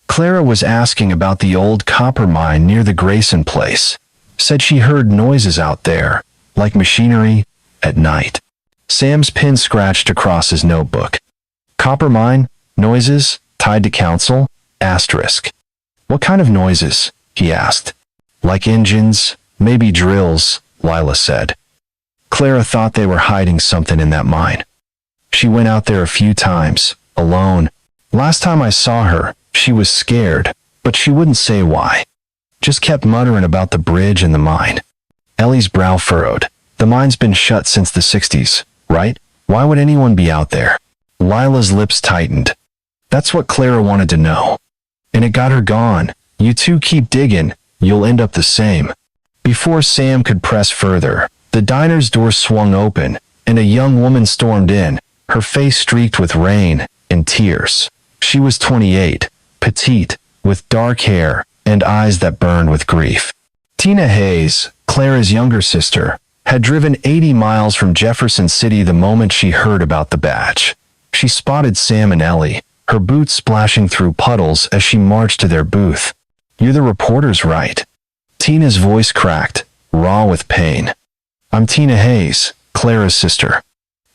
Clara was asking about the old copper mine near the Grayson place. Said she heard noises out there, like machinery, at night. Sam's pen scratched across his notebook. "Copper mine? Noises? Tied to council? Asterisk. What kind of noises?" he asked. "Like engines, maybe drills," Lila said. Clara thought they were hiding something in that mine. "She went out there a few times, alone. Last time I saw her, she was scared, but she wouldn't say why. Just kept muttering about the bridge and the mine." Ellie's brow furrowed. "The mine's been shut since the 60s, right? Why would anyone be out there?" Lila's lips tightened. That's what Clara wanted to know. "And it got her gone. You two keep digging, you'll end up the same." Before Sam could press further, the diner's door swung open, and a young woman stormed in, her face streaked with rain and tears. She was 28, petite, with dark hair and eyes that burned with grief. Tina Hayes, Clara's younger sister, had driven 80 miles from Jefferson City the moment she heard about the batch. She spotted Sam and Ellie, her boots splashing through puddles as she marched to their booth. "You're the reporters, right?" Tina's voice cracked, raw with pain. "I'm Tina Hayes, Clara's sister.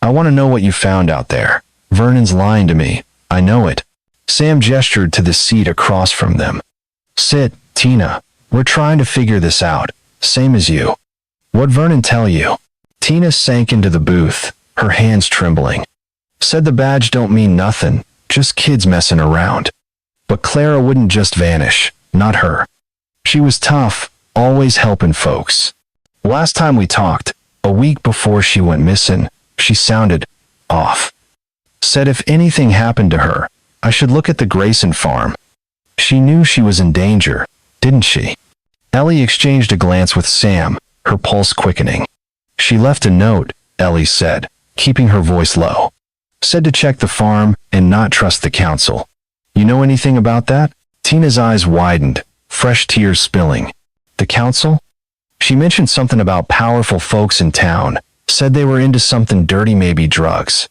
I want to know what you found out there. Vernon's lying to me. I know it." Sam gestured to the seat across from them. "Sit, Tina. We're trying to figure this out, same as you." "What'd Vernon tell you?" Tina sank into the booth, her hands trembling. "Said the badge don't mean nothing, just kids messing around." But Clara wouldn't just vanish, not her. She was tough, always helping folks. "Last time we talked, a week before she went missing, she sounded off. Said if anything happened to her, I should look at the Grayson farm. She knew she was in danger, didn't she?" Ellie exchanged a glance with Sam, her pulse quickening. "She left a note," Ellie said, keeping her voice low. "Said to check the farm and not trust the council. You know anything about that?" Tina's eyes widened, fresh tears spilling. "The council?" "She mentioned something about powerful folks in town, said they were into something dirty, maybe drugs.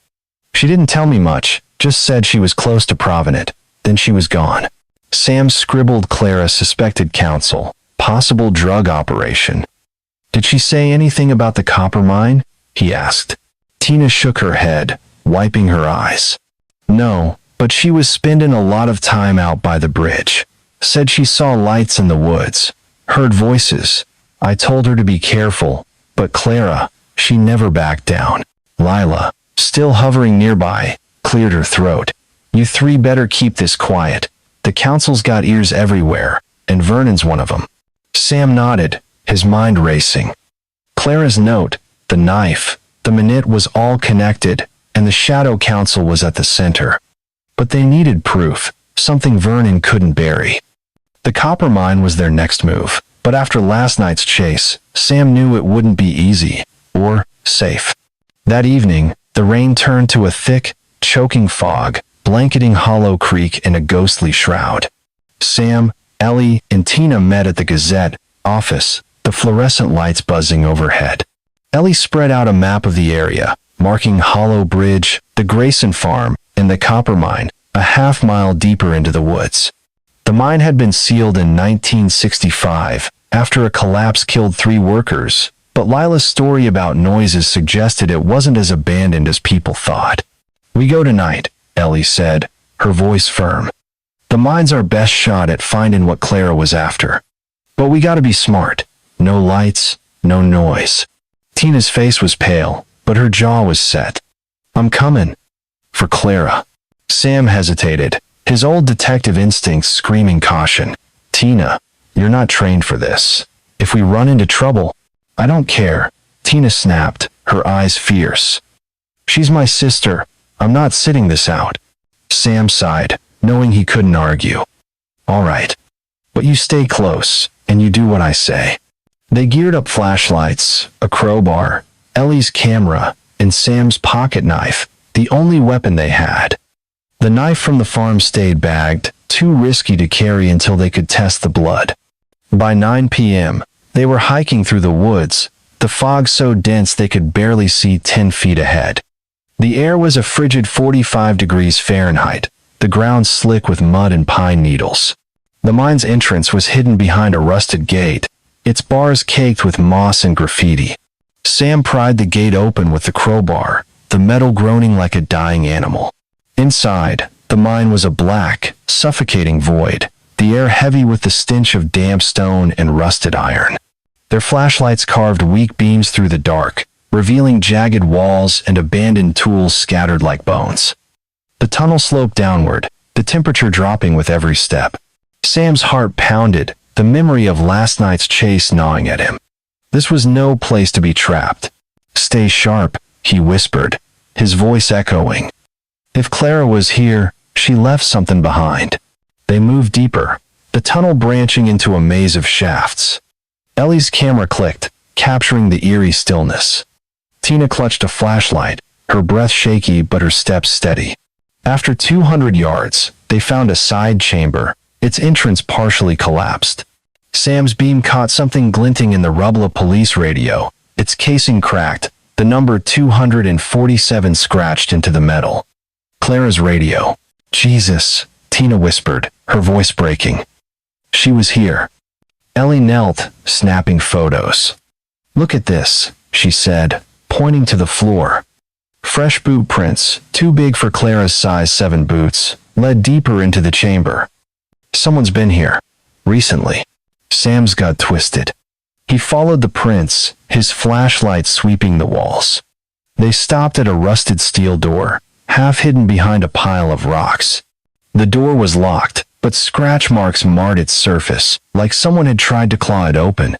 She didn't tell me much, just said she was close to Provident, then she was gone." Sam scribbled Clara suspected council, possible drug operation. "Did she say anything about the copper mine?" he asked. Tina shook her head, wiping her eyes. "No, but she was spending a lot of time out by the bridge. Said she saw lights in the woods, heard voices. I told her to be careful, but Clara, she never backed down." Lila, still hovering nearby, cleared her throat. "You three better keep this quiet. The council's got ears everywhere, and Vernon's one of them." Sam nodded, his mind racing. Clara's note, the knife, the minute was all connected, and the Shadow Council was at the center. But they needed proof, something Vernon couldn't bury. The copper mine was their next move, but after last night's chase, Sam knew it wouldn't be easy, or safe. That evening, the rain turned to a thick, choking fog, blanketing Hollow Creek in a ghostly shroud. Sam, Ellie, and Tina met at the Gazette, office, the fluorescent lights buzzing overhead. Ellie spread out a map of the area, marking Hollow Bridge, the Grayson Farm, and the copper mine, a half-mile deeper into the woods. The mine had been sealed in 1965, after a collapse killed 3 workers, but Lila's story about noises suggested it wasn't as abandoned as people thought. "We go tonight," Ellie said, her voice firm. "The mine's our best shot at finding what Clara was after. But we gotta be smart. No lights, no noise." Tina's face was pale, but her jaw was set. "I'm coming." "For Clara." Sam hesitated, his old detective instincts screaming caution. "Tina, you're not trained for this. If we run into trouble—" "I don't care," Tina snapped, her eyes fierce. "She's my sister. I'm not sitting this out." Sam sighed, knowing he couldn't argue. "All right. But you stay close, and you do what I say." They geared up flashlights, a crowbar, Ellie's camera, and Sam's pocket knife, the only weapon they had. The knife from the farm stayed bagged, too risky to carry until they could test the blood. By 9 p.m., they were hiking through the woods, the fog so dense they could barely see 10 feet ahead. The air was a frigid 45 degrees Fahrenheit, the ground slick with mud and pine needles. The mine's entrance was hidden behind a rusted gate, its bars caked with moss and graffiti. Sam pried the gate open with the crowbar, the metal groaning like a dying animal. Inside, the mine was a black, suffocating void, the air heavy with the stench of damp stone and rusted iron. Their flashlights carved weak beams through the dark, revealing jagged walls and abandoned tools scattered like bones. The tunnel sloped downward, the temperature dropping with every step. Sam's heart pounded, the memory of last night's chase gnawing at him. This was no place to be trapped. "Stay sharp," he whispered, his voice echoing. If Clara was here, she left something behind. They moved deeper, the tunnel branching into a maze of shafts. Ellie's camera clicked, capturing the eerie stillness. Tina clutched a flashlight, her breath shaky but her steps steady. After 200 yards, they found a side chamber, its entrance partially collapsed. Sam's beam caught something glinting in the rubble of police radio, its casing cracked, the number 247 scratched into the metal. Clara's radio. "Jesus," Tina whispered, her voice breaking. "She was here." Ellie knelt, snapping photos. "Look at this," she said, pointing to the floor. Fresh boot prints, too big for Clara's size 7 boots, led deeper into the chamber. "Someone's been here. Recently." Sam's gut twisted. He followed the prints, his flashlight sweeping the walls. They stopped at a rusted steel door, half hidden behind a pile of rocks. The door was locked, but scratch marks marred its surface, like someone had tried to claw it open.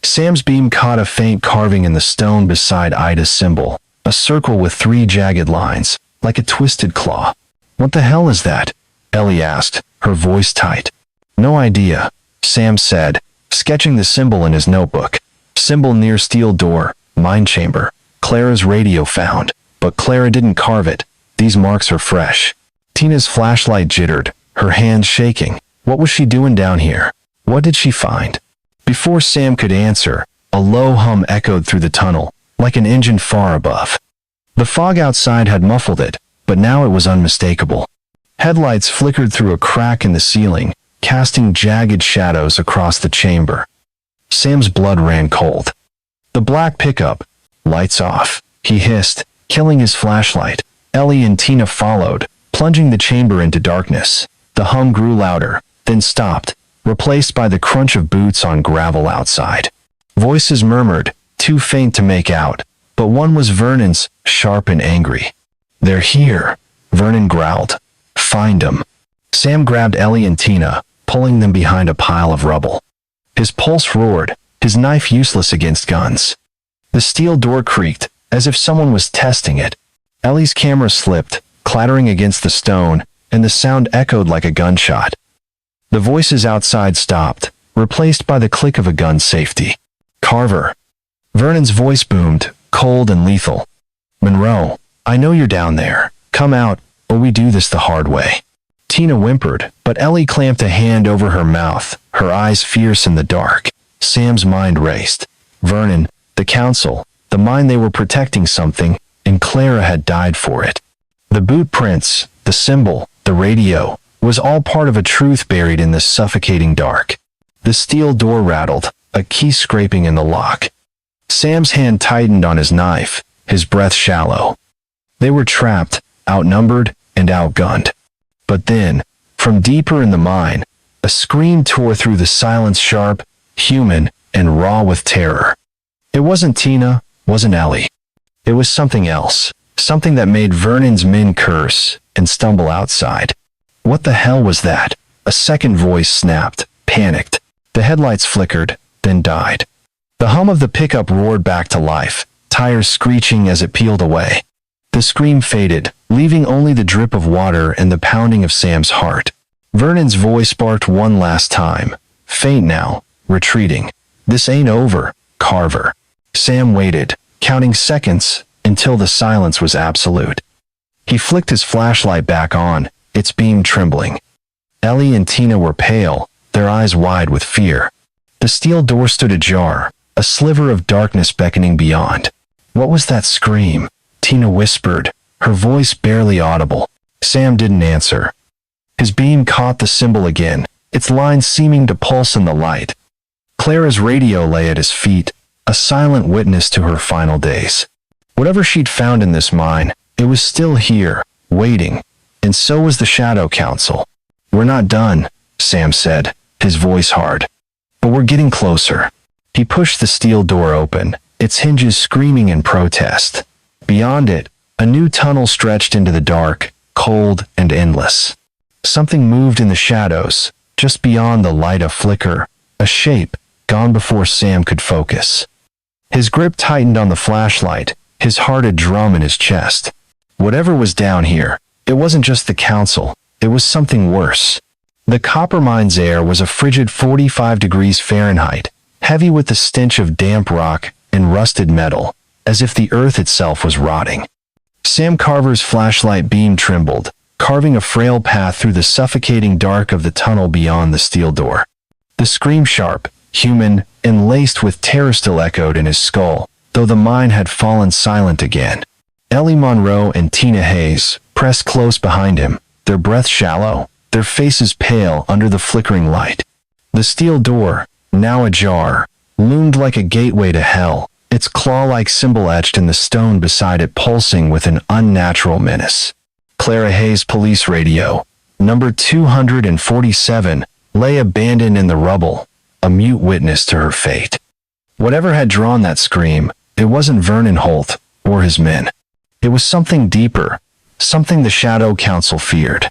Sam's beam caught a faint carving in the stone beside Ida's symbol, a circle with 3 jagged lines, like a twisted claw. "What the hell is that?" Ellie asked, her voice tight. "No idea," Sam said, sketching the symbol in his notebook. "Symbol near steel door, mine chamber. Clara's radio found, but Clara didn't carve it. These marks are fresh." Tina's flashlight jittered, her hands shaking. What was she doing down here? What did she find? Before Sam could answer, a low hum echoed through the tunnel, like an engine far above. The fog outside had muffled it, but now it was unmistakable. Headlights flickered through a crack in the ceiling, casting jagged shadows across the chamber. Sam's blood ran cold. "The black pickup. Lights off," he hissed, killing his flashlight. Ellie and Tina followed, plunging the chamber into darkness. The hum grew louder, then stopped, replaced by the crunch of boots on gravel outside. Voices murmured, too faint to make out, but one was Vernon's, sharp and angry. "They're here," Vernon growled. "Find 'em." Sam grabbed Ellie and Tina, pulling them behind a pile of rubble. His pulse roared, his knife useless against guns. The steel door creaked, as if someone was testing it. Ellie's camera slipped, clattering against the stone, and the sound echoed like a gunshot. The voices outside stopped, replaced by the click of a gun's safety. "Carver." Vernon's voice boomed, cold and lethal. "Monroe, I know you're down there. Come out, or we do this the hard way." Tina whimpered, but Ellie clamped a hand over her mouth, her eyes fierce in the dark. Sam's mind raced. Vernon, the council, the mine, they were protecting something, and Clara had died for it. The boot prints, the symbol, the radio, was all part of a truth buried in the suffocating dark. The steel door rattled, a key scraping in the lock. Sam's hand tightened on his knife, his breath shallow. They were trapped, outnumbered, and outgunned. But then, from deeper in the mine, a scream tore through the silence, sharp, human, and raw with terror. It wasn't Tina, wasn't Ellie. It was something else, something that made Vernon's men curse and stumble outside. What the hell was that? A second voice snapped, panicked. The headlights flickered, then died. The hum of the pickup roared back to life, tires screeching as it peeled away. The scream faded, leaving only the drip of water and the pounding of Sam's heart. Vernon's voice barked one last time, faint now, retreating. This ain't over, Carver. Sam waited, counting seconds, until the silence was absolute. He flicked his flashlight back on, its beam trembling. Ellie and Tina were pale, their eyes wide with fear. The steel door stood ajar, a sliver of darkness beckoning beyond. What was that scream? Tina whispered, her voice barely audible. Sam didn't answer. His beam caught the symbol again, its lines seeming to pulse in the light. Clara's radio lay at his feet, a silent witness to her final days. Whatever she'd found in this mine, it was still here, waiting, and so was the Shadow Council. We're not done, Sam said, his voice hard. But we're getting closer. He pushed the steel door open, its hinges screaming in protest. Beyond it, a new tunnel stretched into the dark, cold and endless. Something moved in the shadows, just beyond the light, a flicker, a shape, gone before Sam could focus. His grip tightened on the flashlight, his heart a drum in his chest. Whatever was down here, it wasn't just the council, it was something worse. The copper mine's air was a frigid 45 degrees Fahrenheit, heavy with the stench of damp rock and rusted metal, as if the earth itself was rotting. Sam Carver's flashlight beam trembled, carving a frail path through the suffocating dark of the tunnel beyond the steel door. The scream, sharp, human, and laced with terror, still echoed in his skull, though the mine had fallen silent again. Ellie Monroe and Tina Hayes pressed close behind him, their breath shallow, their faces pale under the flickering light. The steel door, now ajar, loomed like a gateway to hell, its claw-like symbol etched in the stone beside it pulsing with an unnatural menace. Clara Hayes' police radio, number 247, lay abandoned in the rubble, a mute witness to her fate. Whatever had drawn that scream, it wasn't Vernon Holt or his men. It was something deeper, something the Shadow Council feared.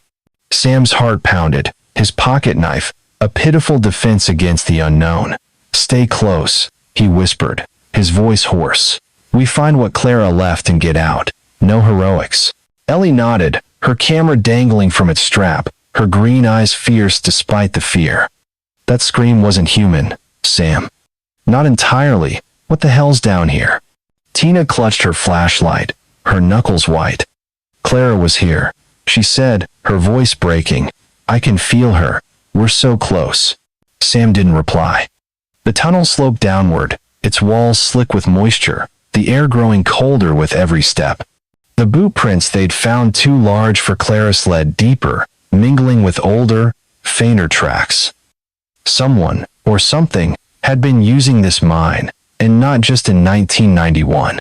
Sam's heart pounded, his pocket knife, a pitiful defense against the unknown. Stay close, he whispered, his voice hoarse. We find what Clara left and get out. No heroics. Ellie nodded, her camera dangling from its strap, her green eyes fierce despite the fear. That scream wasn't human, Sam. Not entirely. What the hell's down here? Tina clutched her flashlight, her knuckles white. Clara was here, she said, her voice breaking. I can feel her. We're so close. Sam didn't reply. The tunnel sloped downward, its walls slick with moisture, the air growing colder with every step. The boot prints they'd found too large for Clara's led deeper, mingling with older, fainter tracks. Someone, or something, had been using this mine, and not just in 1991.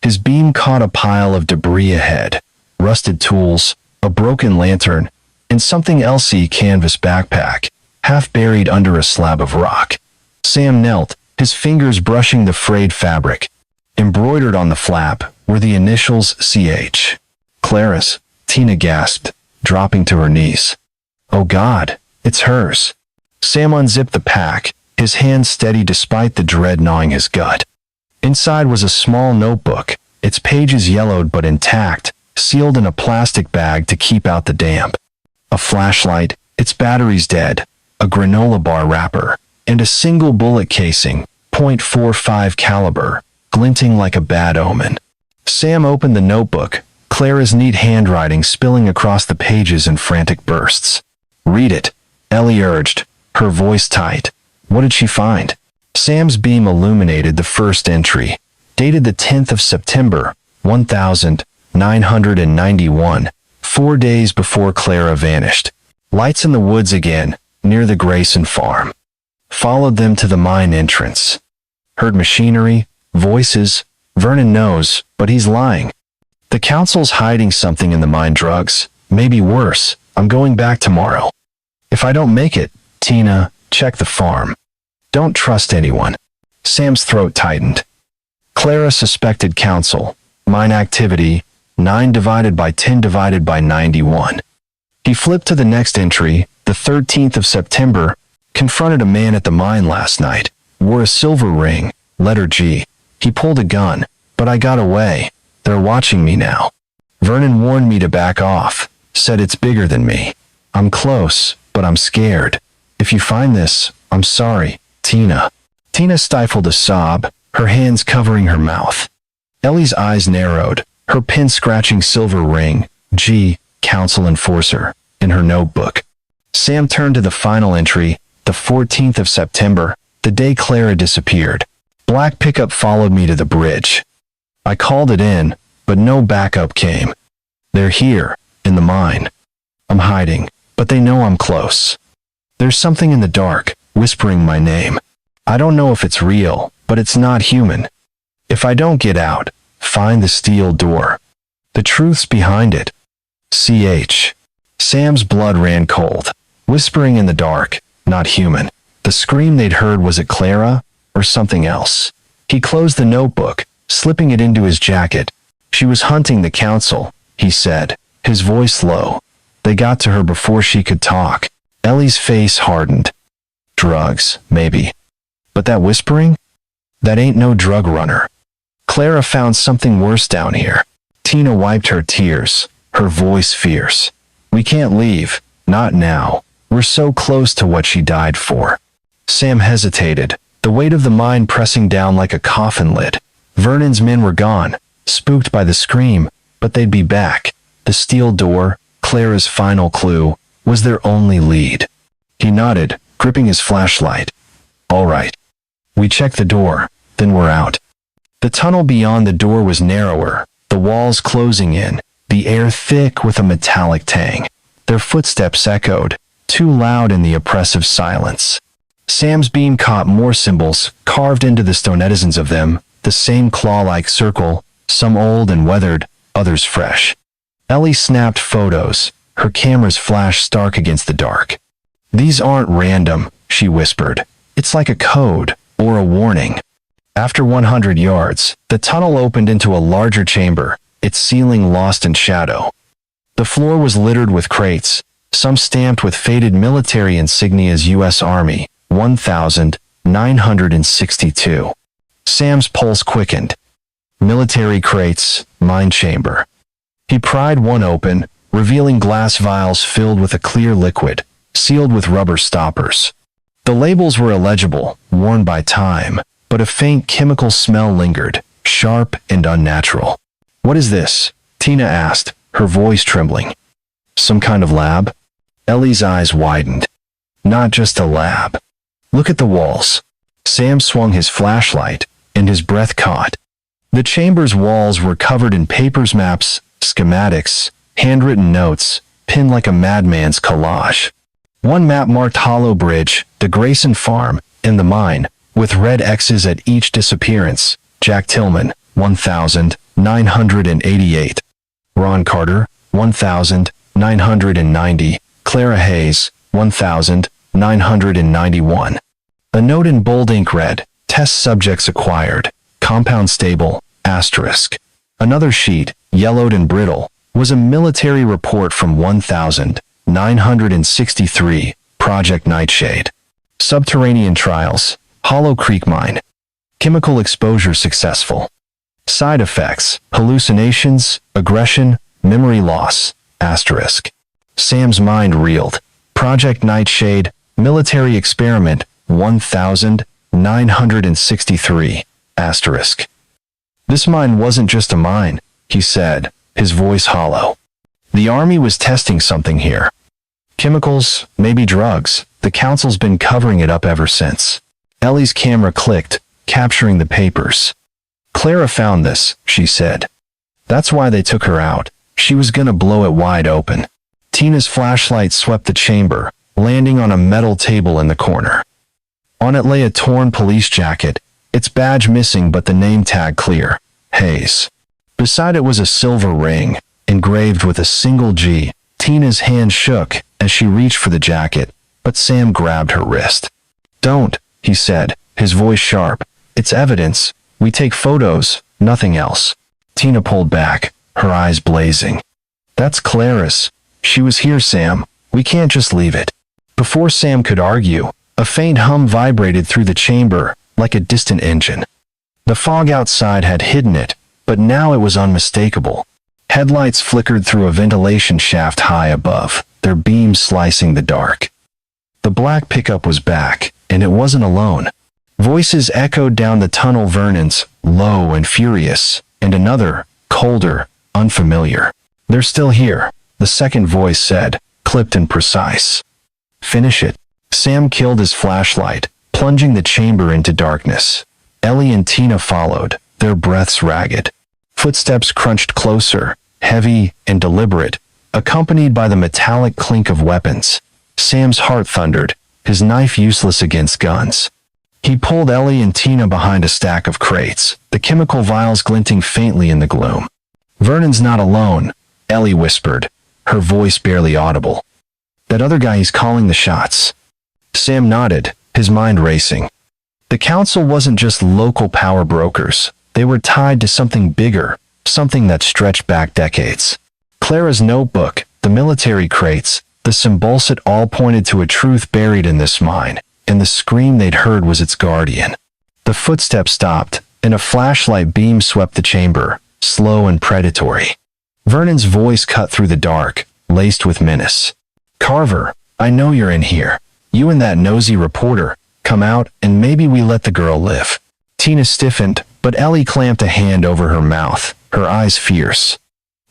His beam caught a pile of debris ahead, rusted tools, a broken lantern, and something else, a canvas backpack, half buried under a slab of rock. Sam knelt, his fingers brushing the frayed fabric. Embroidered on the flap were the initials CH. Clara's, Tina gasped, dropping to her knees. Oh God, it's hers. Sam unzipped the pack, his hand steady despite the dread gnawing his gut. Inside was a small notebook, its pages yellowed but intact, sealed in a plastic bag to keep out the damp. A flashlight, its batteries dead, a granola bar wrapper, and a single bullet casing, .45 caliber, glinting like a bad omen. Sam opened the notebook, Clara's neat handwriting spilling across the pages in frantic bursts. Read it, Ellie urged, her voice tight. What did she find? Sam's beam illuminated the first entry, dated the 10th of September, 1991, 4 days before Clara vanished. Lights in the woods again, near the Grayson farm. Followed them to the mine entrance. Heard machinery, voices. Vernon knows, but he's lying. The council's hiding something in the mine drugs. Maybe worse. I'm going back tomorrow. If I don't make it, Tina, check the farm. Don't trust anyone. Sam's throat tightened. Clara suspected council. Mine activity, 9 divided by 10 divided by 91. He flipped to the next entry, the 13th of September, confronted a man at the mine last night, wore a silver ring, letter G. He pulled a gun, but I got away. They're watching me now. Vernon warned me to back off, said it's bigger than me. I'm close, but I'm scared. If you find this, I'm sorry, Tina. Tina stifled a sob, her hands covering her mouth. Ellie's eyes narrowed, her pen scratching silver ring, G, council enforcer, in her notebook. Sam turned to the final entry, the 14th of September, the day Clara disappeared. Black pickup followed me to the bridge. I called it in, but no backup came. They're here, in the mine. I'm hiding, but they know I'm close. There's something in the dark, whispering my name. I don't know if it's real, but it's not human. If I don't get out, find the steel door. The truth's behind it. CH. Sam's blood ran cold. Whispering in the dark, not human. The scream they'd heard, was it Clara, or something else? He closed the notebook, slipping it into his jacket. She was hunting the council, he said, his voice low. They got to her before she could talk. Ellie's face hardened. Drugs, maybe. But that whispering? That ain't no drug runner. Clara found something worse down here. Tina wiped her tears, her voice fierce. We can't leave, not now. We're so close to what she died for. Sam hesitated, the weight of the mine pressing down like a coffin lid. Vernon's men were gone, spooked by the scream, but they'd be back. The steel door, Clara's final clue, was their only lead. He nodded, gripping his flashlight. All right. We check the door, then we're out. The tunnel beyond the door was narrower, the walls closing in, the air thick with a metallic tang. Their footsteps echoed, too loud in the oppressive silence. Sam's beam caught more symbols, carved into the stonetizens of them, the same claw-like circle, some old and weathered, others fresh. Ellie snapped photos, her camera's flash stark against the dark. These aren't random, she whispered. It's like a code, or a warning. After 100 yards, the tunnel opened into a larger chamber, its ceiling lost in shadow. The floor was littered with crates, some stamped with faded military insignias U.S. Army, 1962. Sam's pulse quickened. Military crates, mine chamber. He pried one open, revealing glass vials filled with a clear liquid, sealed with rubber stoppers. The labels were illegible, worn by time, but a faint chemical smell lingered, sharp and unnatural. What is this? Tina asked, her voice trembling. Some kind of lab? Ellie's eyes widened. Not just a lab. Look at the walls. Sam swung his flashlight, and his breath caught. The chamber's walls were covered in papers, maps, schematics, handwritten notes, pinned like a madman's collage. One map marked Hollow Bridge, the Grayson farm, and the mine, with red X's at each disappearance. Jack Tillman, 1988. Ron Carter, 1990. Clara Hayes, 1991. A note in bold ink read, Test subjects acquired, compound stable, asterisk. Another sheet, yellowed and brittle, was a military report from 1963, Project Nightshade. Subterranean trials, Hollow Creek Mine. Chemical exposure successful. Side effects, hallucinations, aggression, memory loss, asterisk. Sam's mind reeled. Project Nightshade, military experiment, 1963, asterisk. This mine wasn't just a mine, he said, his voice hollow. The army was testing something here. Chemicals, maybe drugs. The council's been covering it up ever since. Ellie's camera clicked, capturing the papers. Clara found this, she said. That's why they took her out. She was gonna blow it wide open. Tina's flashlight swept the chamber, landing on a metal table in the corner. On it lay a torn police jacket, its badge missing but the name tag clear, Hayes. Beside it was a silver ring, engraved with a single G. Tina's hand shook as she reached for the jacket, but Sam grabbed her wrist. Don't, he said, his voice sharp. It's evidence. We take photos, nothing else. Tina pulled back, her eyes blazing. That's Clara's. She was here, Sam. We can't just leave it. Before Sam could argue, a faint hum vibrated through the chamber, like a distant engine. The fog outside had hidden it, but now it was unmistakable. Headlights flickered through a ventilation shaft high above, their beams slicing the dark. The black pickup was back, and it wasn't alone. Voices echoed down the tunnel, Vernon's, low and furious, and another, colder, unfamiliar. They're still here, the second voice said, clipped and precise. Finish it. Sam killed his flashlight, plunging the chamber into darkness. Ellie and Tina followed, their breaths ragged. Footsteps crunched closer, heavy and deliberate, accompanied by the metallic clink of weapons. Sam's heart thundered, his knife useless against guns. He pulled Ellie and Tina behind a stack of crates, the chemical vials glinting faintly in the gloom. Vernon's not alone, Ellie whispered, her voice barely audible. That other guy, he's calling the shots. Sam nodded, his mind racing. The council wasn't just local power brokers. They were tied to something bigger, something that stretched back decades. Clara's notebook, the military crates, the symbols, it all pointed to a truth buried in this mine, and the scream they'd heard was its guardian. The footsteps stopped, and a flashlight beam swept the chamber, slow and predatory. Vernon's voice cut through the dark, laced with menace. Carver, I know you're in here. You and that nosy reporter. Come out, and maybe we let the girl live. Tina stiffened, but Ellie clamped a hand over her mouth, her eyes fierce.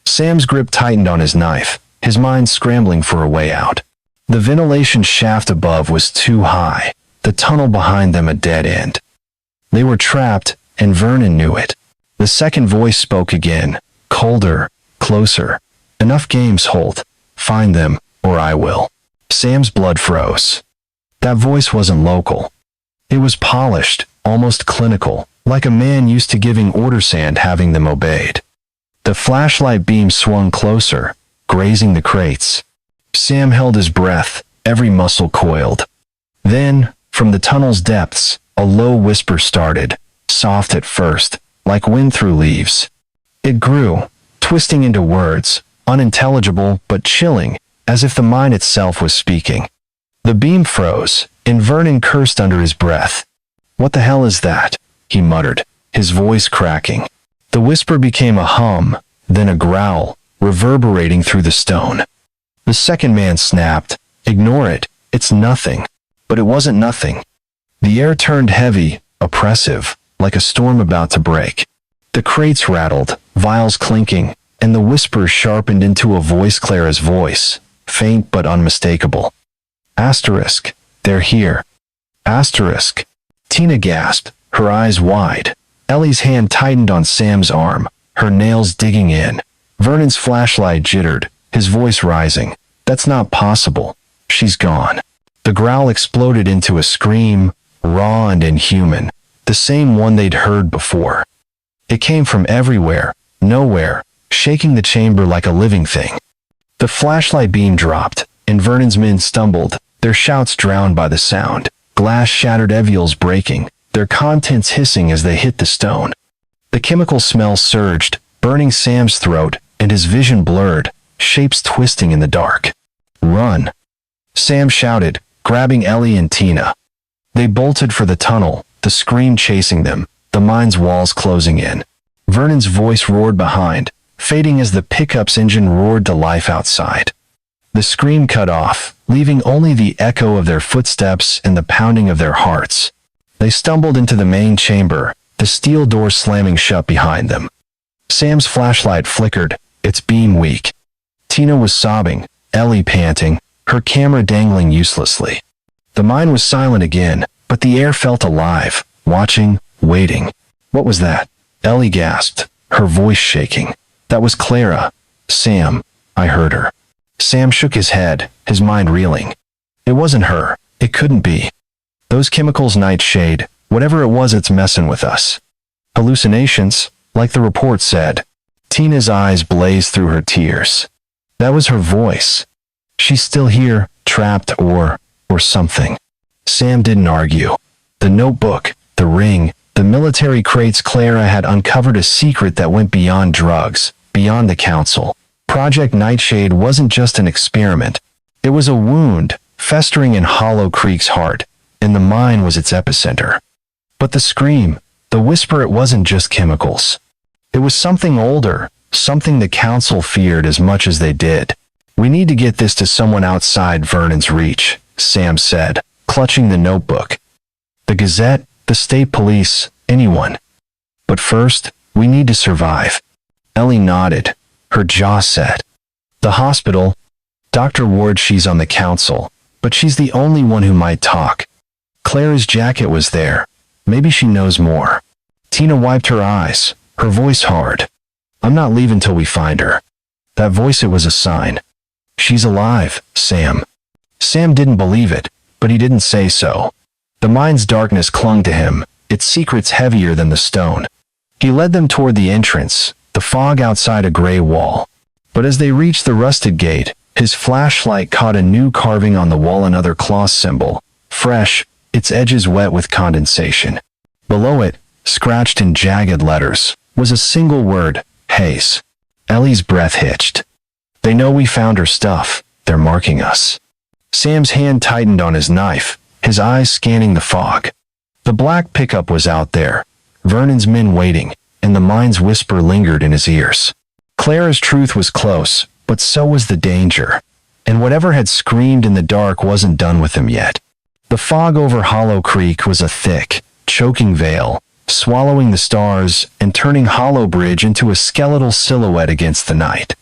Sam's grip tightened on his knife, his mind scrambling for a way out. The ventilation shaft above was too high, the tunnel behind them a dead end. They were trapped, and Vernon knew it. The second voice spoke again, colder, closer. Enough games, Holt. Find them, or I will. Sam's blood froze. That voice wasn't local. It was polished, almost clinical, like a man used to giving orders and having them obeyed. The flashlight beam swung closer, grazing the crates. Sam held his breath, every muscle coiled. Then, from the tunnel's depths, a low whisper started, soft at first, like wind through leaves. It grew, twisting into words, unintelligible but chilling, as if the mind itself was speaking. The beam froze, and Vernon cursed under his breath. What the hell is that? He muttered, his voice cracking. The whisper became a hum, then a growl, reverberating through the stone. The second man snapped, Ignore it, it's nothing. But it wasn't nothing. The air turned heavy, oppressive, like a storm about to break. The crates rattled, vials clinking, and the whisper sharpened into a voice, Clara's voice, faint but unmistakable. Asterisk, they're here. Asterisk. Tina gasped, her eyes wide. Ellie's hand tightened on Sam's arm, her nails digging in. Vernon's flashlight jittered, his voice rising. That's not possible. She's gone. The growl exploded into a scream, raw and inhuman, the same one they'd heard before. It came from everywhere, nowhere, shaking the chamber like a living thing. The flashlight beam dropped, and Vernon's men stumbled, their shouts drowned by the sound. Glass shattered, evials breaking, their contents hissing as they hit the stone. The chemical smell surged, burning Sam's throat, and his vision blurred, shapes twisting in the dark. Run! Sam shouted, grabbing Ellie and Tina. They bolted for the tunnel, the scream chasing them, the mine's walls closing in. Vernon's voice roared behind, fading as the pickup's engine roared to life outside. The scream cut off, leaving only the echo of their footsteps and the pounding of their hearts. They stumbled into the main chamber, the steel door slamming shut behind them. Sam's flashlight flickered, its beam weak. Tina was sobbing, Ellie panting, her camera dangling uselessly. The mine was silent again, but the air felt alive, watching, waiting. What was that? Ellie gasped, her voice shaking. That was Clara. Sam, I heard her. Sam shook his head, his mind reeling. It wasn't her. It couldn't be. Those chemicals, Nightshade, whatever it was, it's messing with us. Hallucinations, like the report said. Tina's eyes blazed through her tears. That was her voice. She's still here, trapped or something. Sam didn't argue. The notebook, the ring, the military crates. Clara had uncovered a secret that went beyond drugs, beyond the council. Project Nightshade wasn't just an experiment. It was a wound, festering in Hollow Creek's heart, and the mine was its epicenter. But the scream, the whisper, it wasn't just chemicals. It was something older, something the council feared as much as they did. We need to get this to someone outside Vernon's reach, Sam said, clutching the notebook. The Gazette, the state police, anyone. But first, we need to survive. Ellie nodded, her jaw set. The hospital. Dr. Ward, she's on the council, but she's the only one who might talk. Clara's jacket was there. Maybe she knows more. Tina wiped her eyes, her voice hard. I'm not leaving till we find her. That voice, it was a sign. She's alive, Sam. Sam didn't believe it, but he didn't say so. The mine's darkness clung to him, its secrets heavier than the stone. He led them toward the entrance, the fog outside a gray wall. But as they reached the rusted gate, his flashlight caught a new carving on the wall, another cloth symbol, fresh, its edges wet with condensation. Below it, scratched in jagged letters, was a single word, Hayes. Ellie's breath hitched. They know we found her stuff. They're marking us. Sam's hand tightened on his knife, his eyes scanning the fog. The black pickup was out there, Vernon's men waiting, and the mine's whisper lingered in his ears. Clara's truth was close, but so was the danger. And whatever had screamed in the dark wasn't done with him yet. The fog over Hollow Creek was a thick, choking veil, swallowing the stars and turning Hollow Bridge into a skeletal silhouette against the night.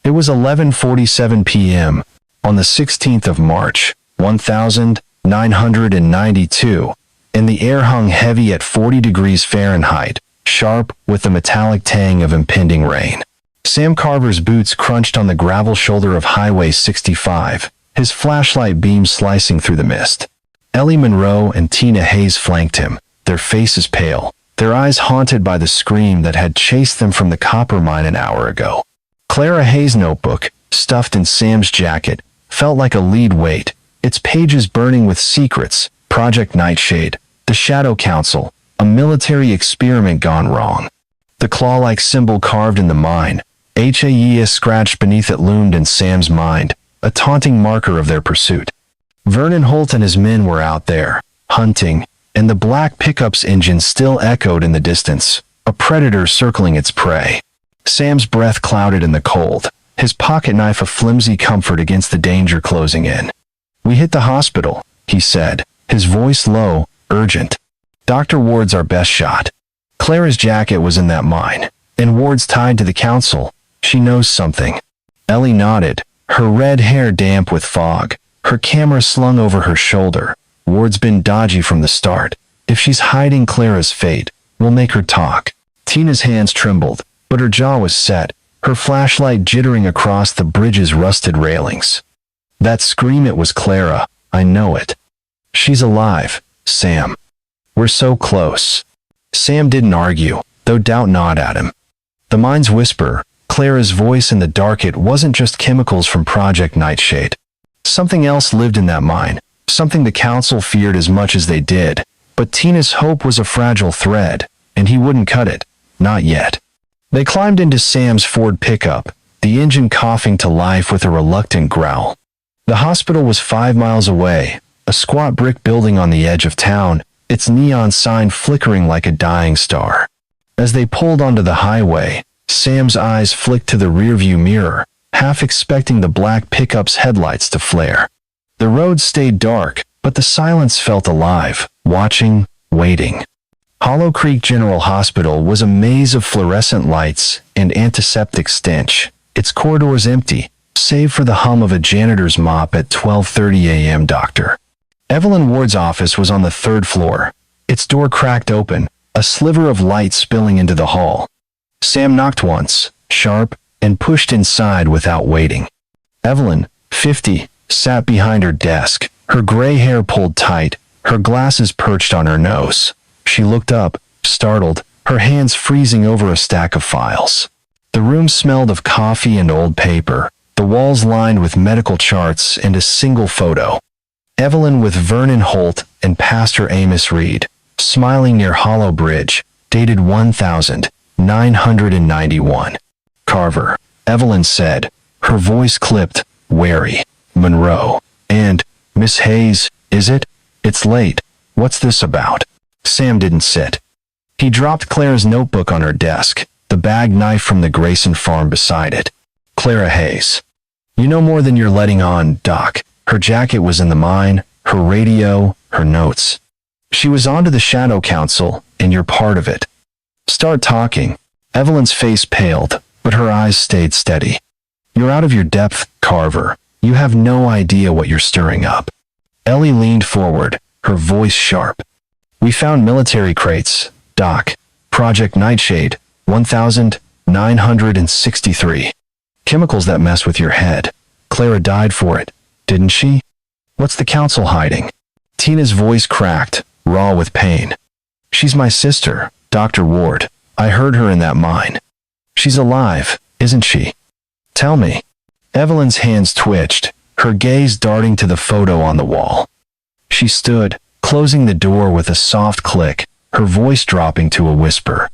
It was 11:47 p.m. on the 16th of March, 1992, and the air hung heavy at 40 degrees Fahrenheit, sharp with the metallic tang of impending rain. Sam Carver's boots crunched on the gravel shoulder of Highway 65, his flashlight beam slicing through the mist. Ellie Monroe and Tina Hayes flanked him, their faces pale, their eyes haunted by the scream that had chased them from the copper mine an hour ago. Clara Hayes' notebook, stuffed in Sam's jacket, felt like a lead weight, its pages burning with secrets, Project Nightshade, the Shadow Council, a military experiment gone wrong. The claw-like symbol carved in the mine, HAES scratched beneath it, loomed in Sam's mind, a taunting marker of their pursuit. Vernon Holt and his men were out there, hunting, and the black pickup's engine still echoed in the distance, a predator circling its prey. Sam's breath clouded in the cold, his pocket knife a flimsy comfort against the danger closing in. We hit the hospital, he said, his voice low, urgent. Dr. Ward's our best shot. Clara's jacket was in that mine, and Ward's tied to the council. She knows something. Ellie nodded, her red hair damp with fog, her camera slung over her shoulder. Ward's been dodgy from the start. If she's hiding Clara's fate, we'll make her talk. Tina's hands trembled, but her jaw was set, her flashlight jittering across the bridge's rusted railings. That scream, it was Clara. I know it. She's alive, Sam. We're so close. Sam didn't argue, though doubt gnawed at him. The mine's whisper, Clara's voice in the dark, it wasn't just chemicals from Project Nightshade. Something else lived in that mine, something the council feared as much as they did, but Tina's hope was a fragile thread, and he wouldn't cut it, not yet. They climbed into Sam's Ford pickup, the engine coughing to life with a reluctant growl. The hospital was 5 miles away, a squat brick building on the edge of town, its neon sign flickering like a dying star. As they pulled onto the highway, Sam's eyes flicked to the rearview mirror, half expecting the black pickup's headlights to flare. The road stayed dark, but the silence felt alive, watching, waiting. Hollow Creek General Hospital was a maze of fluorescent lights and antiseptic stench, its corridors empty, save for the hum of a janitor's mop at 12:30 a.m. Dr. Evelyn Ward's office was on the third floor. Its door cracked open, a sliver of light spilling into the hall. Sam knocked once, sharp, and pushed inside without waiting. Evelyn, 50, sat behind her desk, her gray hair pulled tight, her glasses perched on her nose. She looked up, startled, her hands freezing over a stack of files. The room smelled of coffee and old paper, the walls lined with medical charts and a single photo. Evelyn with Vernon Holt and Pastor Amos Reed, smiling near Hollow Bridge, dated 1991. Carver, Evelyn said, her voice clipped, wary. Monroe. And, Miss Hayes, is it? It's late. What's this about? Sam didn't sit. He dropped Clara's notebook on her desk, the bag knife from the Grayson farm beside it. Clara Hayes. You know more than you're letting on, Doc. Her jacket was in the mine, her radio, her notes. She was on to the Shadow Council, and you're part of it. Start talking. Evelyn's face paled, but her eyes stayed steady. You're out of your depth, Carver. You have no idea what you're stirring up. Ellie leaned forward, her voice sharp. We found military crates, Doc. Project Nightshade, 1963. Chemicals that mess with your head. Clara died for it, didn't she? What's the council hiding? Tina's voice cracked, raw with pain. She's my sister, Dr. Ward. I heard her in that mine. She's alive, isn't she? Tell me. Evelyn's hands twitched, her gaze darting to the photo on the wall. She stood, closing the door with a soft click, her voice dropping to a whisper.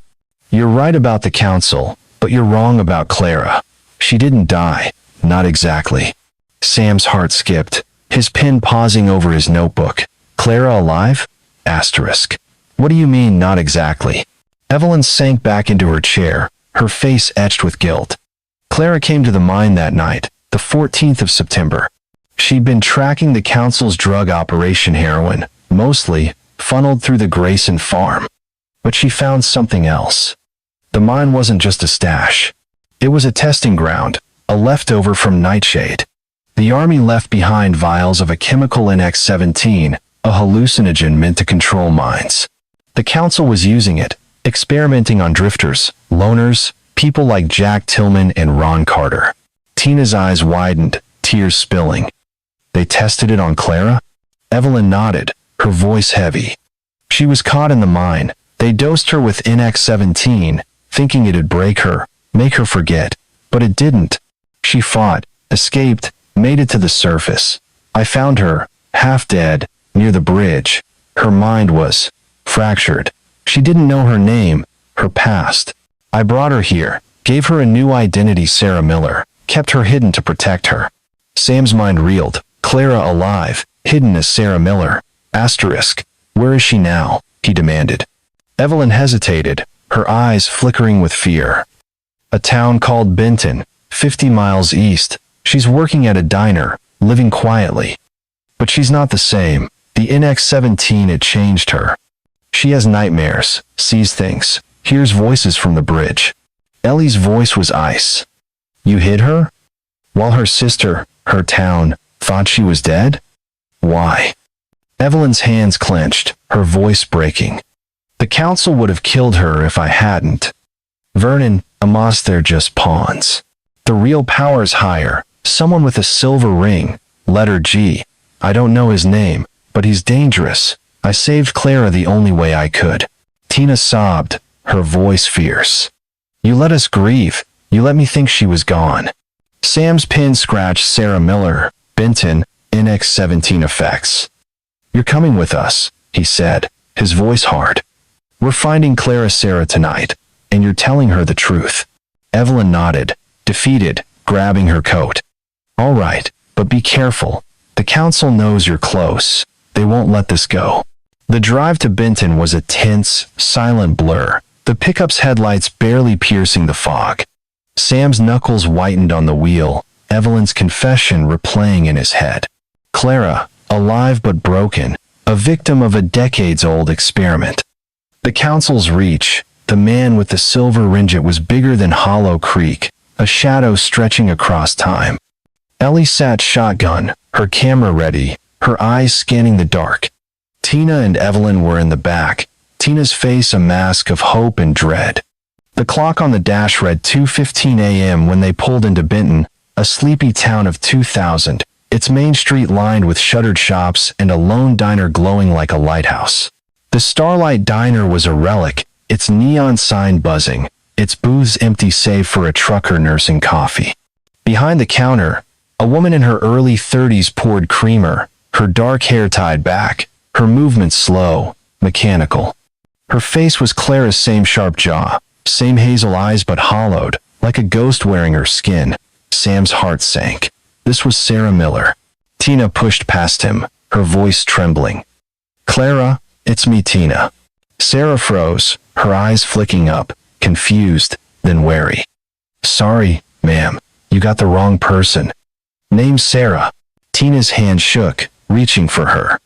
You're right about the council, but you're wrong about Clara. She didn't die, not exactly. Sam's heart skipped, his pen pausing over his notebook. Clara alive? Asterisk. What do you mean, not exactly? Evelyn sank back into her chair, her face etched with guilt. Clara came to the mine that night, the 14th of September. She'd been tracking the council's drug operation heroin, mostly funneled through the Grayson farm. But she found something else. The mine wasn't just a stash. It was a testing ground, a leftover from Nightshade. The army left behind vials of a chemical NX-17, a hallucinogen meant to control minds. The council was using it, experimenting on drifters, loners, people like Jack Tillman and Ron Carter. Tina's eyes widened, tears spilling. They tested it on Clara? Evelyn nodded, her voice heavy. She was caught in the mine. They dosed her with NX-17, thinking it'd break her, make her forget. But it didn't. She fought, escaped, made it to the surface. I found her, half dead, near the bridge. Her mind was fractured. She didn't know her name, her past. I brought her here, gave her a new identity, Sarah Miller, kept her hidden to protect her. Sam's mind reeled. Clara alive, hidden as Sarah Miller. Asterisk. Where is she now? He demanded. Evelyn hesitated, her eyes flickering with fear. A town called Benton, 50 miles east. She's working at a diner, living quietly. But she's not the same. The NX-17 had changed her. She has nightmares, sees things, hears voices from the bridge. Ellie's voice was ice. You hid her? While her sister, her town, thought she was dead? Why? Evelyn's hands clenched, her voice breaking. The council would have killed her if I hadn't. Vernon, Amos, they're just pawns. The real power's higher, someone with a silver ring, letter G. I don't know his name, but he's dangerous. I saved Clara the only way I could. Tina sobbed, her voice fierce. You let us grieve. You let me think she was gone. Sam's pen scratched Sarah Miller, Benton, NX-17 effects. You're coming with us, he said, his voice hard. We're finding Clara Sarah tonight, and you're telling her the truth. Evelyn nodded, defeated, grabbing her coat. All right, but be careful. The council knows you're close. They won't let this go. The drive to Benton was a tense, silent blur, the pickup's headlights barely piercing the fog. Sam's knuckles whitened on the wheel, Evelyn's confession replaying in his head. Clara, alive but broken, a victim of a decades-old experiment. The council's reach, the man with the silver ringgit was bigger than Hollow Creek, a shadow stretching across time. Ellie sat shotgun, her camera ready, her eyes scanning the dark. Tina and Evelyn were in the back, Tina's face a mask of hope and dread. The clock on the dash read 2:15 a.m. when they pulled into Benton, a sleepy town of 2,000, its main street lined with shuttered shops and a lone diner glowing like a lighthouse. The Starlight Diner was a relic, its neon sign buzzing, its booths empty save for a trucker nursing coffee. Behind the counter, a woman in her early 30s poured creamer, her dark hair tied back, her movements slow, mechanical. Her face was Clara's same sharp jaw, same hazel eyes but hollowed, like a ghost wearing her skin. Sam's heart sank. This was Sarah Miller. Tina pushed past him, her voice trembling. "Clara, it's me, Tina." Sarah froze, her eyes flicking up, confused, then wary. "Sorry, ma'am, you got the wrong person." "Name's Sarah." Tina's hand shook, reaching for her.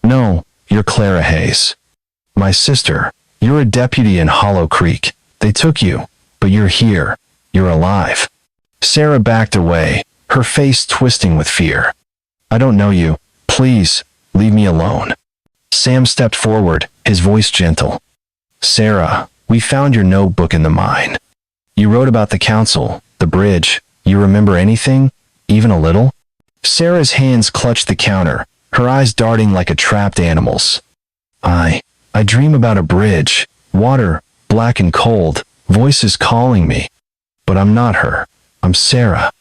"No, you're Clara Hayes. My sister. You're a deputy in Hollow Creek. They took you, but you're here. You're alive." Sarah backed away, her face twisting with fear. "I don't know you. Please, leave me alone." Sam stepped forward, his voice gentle. "Sarah, we found your notebook in the mine. You wrote about the council, the bridge. You remember anything? Even a little?" Sarah's hands clutched the counter, her eyes darting like a trapped animal's. I dream about a bridge, water, black and cold, voices calling me. But I'm not her. I'm Sarah."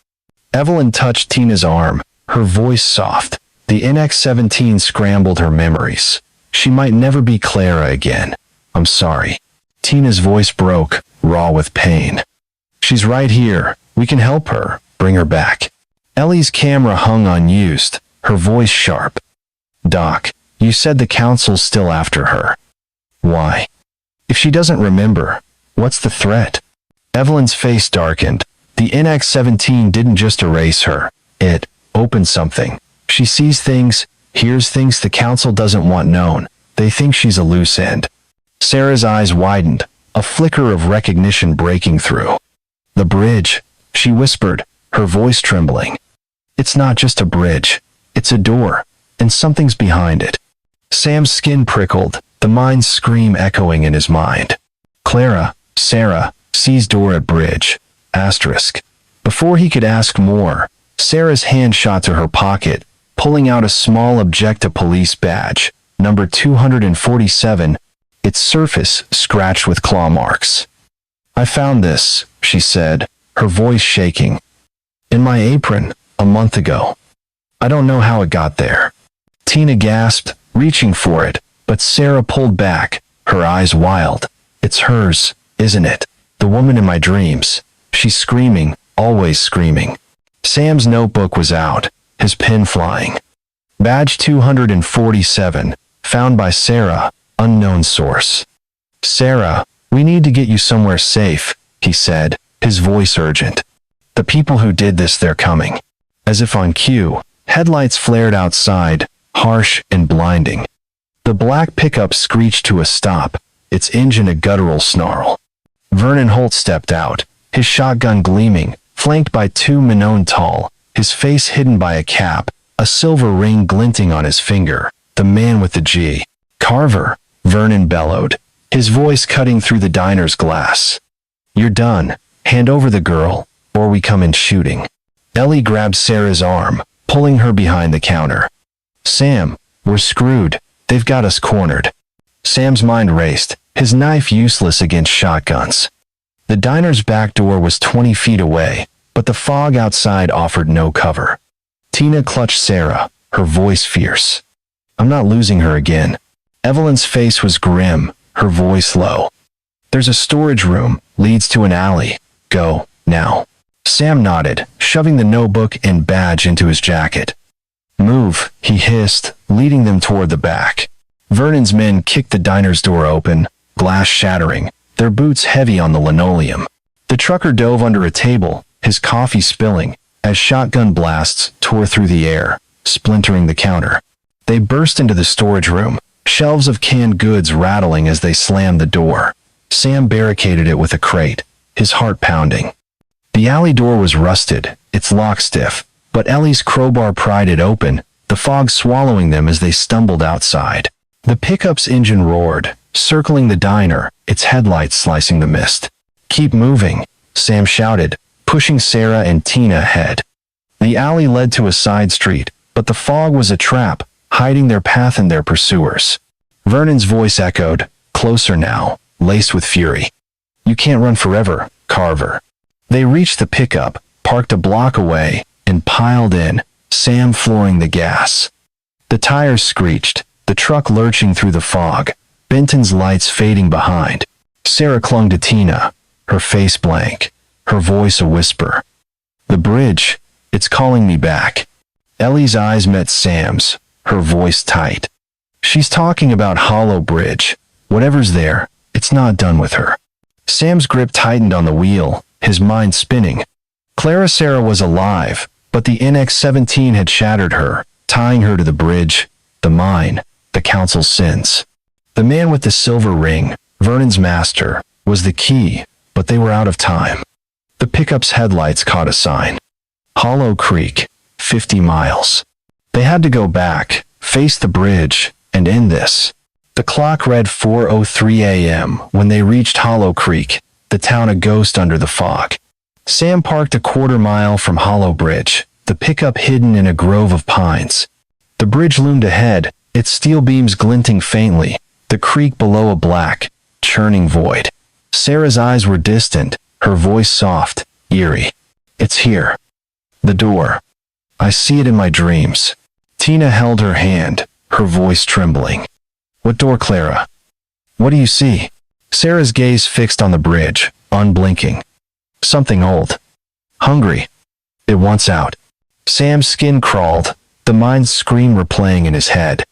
Evelyn touched Tina's arm, her voice soft. The NX-17 scrambled her memories. She might never be Clara again. "I'm sorry." Tina's voice broke, raw with pain. "She's right here. We can help her. Bring her back." Ellie's camera hung unused, her voice sharp. "Doc, you said the council's still after her. Why? If she doesn't remember, what's the threat?" Evelyn's face darkened. The NX-17 didn't just erase her. It opened something. She sees things, hears things the council doesn't want known. They think she's a loose end. Sarah's eyes widened, a flicker of recognition breaking through. "The bridge," she whispered, her voice trembling. "It's not just a bridge. It's a door, and something's behind it." Sam's skin prickled, the mind's scream echoing in his mind. "Clara, Sarah, sees door at bridge. Asterisk." Before he could ask more, Sarah's hand shot to her pocket, pulling out a small Objecta police badge, number 247, its surface scratched with claw marks. "I found this," she said, her voice shaking. "In my apron, a month ago. I don't know how it got there." Tina gasped, reaching for it, but Sarah pulled back, her eyes wild. "It's hers, isn't it? The woman in my dreams. She's screaming, always screaming." Sam's notebook was out, his pen flying. Badge 247, found by Sarah, unknown source. "Sarah, we need to get you somewhere safe," he said, his voice urgent. "The people who did this, they're coming." As if on cue, headlights flared outside, harsh and blinding. The black pickup screeched to a stop, its engine a guttural snarl. Vernon Holt stepped out, his shotgun gleaming, flanked by two men tall, his face hidden by a cap, a silver ring glinting on his finger. "The man with the G. Carver," Vernon bellowed, his voice cutting through the diner's glass. "You're done. Hand over the girl, or we come in shooting." Ellie grabbed Sarah's arm, pulling her behind the counter. "Sam, we're screwed. They've got us cornered." Sam's mind raced, his knife useless against shotguns. The diner's back door was 20 feet away, but the fog outside offered no cover. Tina clutched Sarah, her voice fierce. "I'm not losing her again." Evelyn's face was grim, her voice low. "There's a storage room, leads to an alley. Go, now." Sam nodded, shoving the notebook and badge into his jacket. "Move," he hissed, leading them toward the back. Vernon's men kicked the diner's door open, glass shattering, their boots heavy on the linoleum. The trucker dove under a table, his coffee spilling, as shotgun blasts tore through the air, splintering the counter. They burst into the storage room, shelves of canned goods rattling as they slammed the door. Sam barricaded it with a crate, his heart pounding. The alley door was rusted, its lock stiff, but Ellie's crowbar pried it open, the fog swallowing them as they stumbled outside. The pickup's engine roared, circling the diner, its headlights slicing the mist. "Keep moving," Sam shouted, pushing Sarah and Tina ahead. The alley led to a side street, but the fog was a trap, hiding their path and their pursuers. Vernon's voice echoed, closer now, laced with fury. "You can't run forever, Carver." They reached the pickup, parked a block away, and piled in, Sam flooring the gas. The tires screeched, the truck lurching through the fog, Benton's lights fading behind. Sarah clung to Tina, her face blank, her voice a whisper. "The bridge, it's calling me back." Ellie's eyes met Sam's, her voice tight. "She's talking about Hollow Bridge. Whatever's there, it's not done with her." Sam's grip tightened on the wheel, his mind spinning. Clara Sarah was alive, but the NX-17 had shattered her, tying her to the bridge, the mine, the council's sins. The man with the silver ring, Vernon's master, was the key, but they were out of time. The pickup's headlights caught a sign. Hollow Creek, 50 miles. They had to go back, face the bridge, and end this. The clock read 4:03 a.m. when they reached Hollow Creek, the town a ghost under the fog. Sam parked a quarter-mile from Hollow Bridge, the pickup hidden in a grove of pines. The bridge loomed ahead, its steel beams glinting faintly, the creek below a black, churning void. Sarah's eyes were distant, her voice soft, eerie. "It's here. The door. I see it in my dreams." Tina held her hand, her voice trembling. "What door, Clara? What do you see?" Sarah's gaze fixed on the bridge, unblinking. "Something old. Hungry. It wants out." Sam's skin crawled, the mind's scream replaying in his head.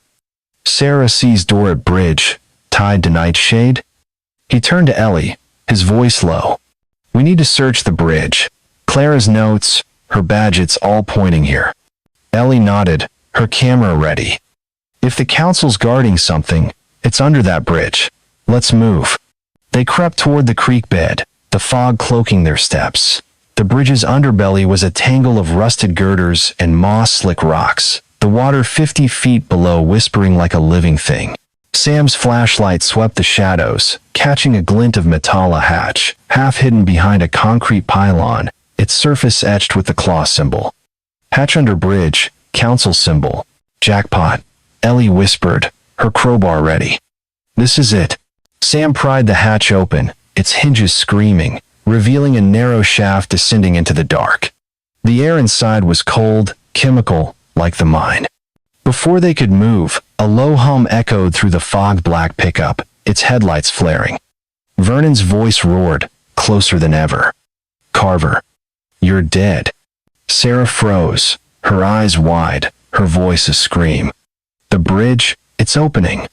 Sarah sees door at bridge, tied to nightshade. He turned to Ellie, his voice low. "We need to search the bridge. Clara's notes, her badges all pointing here." Ellie nodded, her camera ready. "If the council's guarding something, it's under that bridge. Let's move." They crept toward the creek bed, the fog cloaking their steps. The bridge's underbelly was a tangle of rusted girders and moss-slick rocks, the water 50 feet below whispering like a living thing. Sam's flashlight swept the shadows, catching a glint of Metalla hatch, half hidden behind a concrete pylon, its surface etched with the claw symbol. "Hatch under bridge, council symbol. Jackpot," Ellie whispered, her crowbar ready. "This is it." Sam pried the hatch open, its hinges screaming, revealing a narrow shaft descending into the dark. The air inside was cold, chemical, like the mine. Before they could move, a low hum echoed through the fog-black pickup, its headlights flaring. Vernon's voice roared, closer than ever. "Carver, you're dead." Sarah froze, her eyes wide, her voice a scream. "The bridge, it's opening."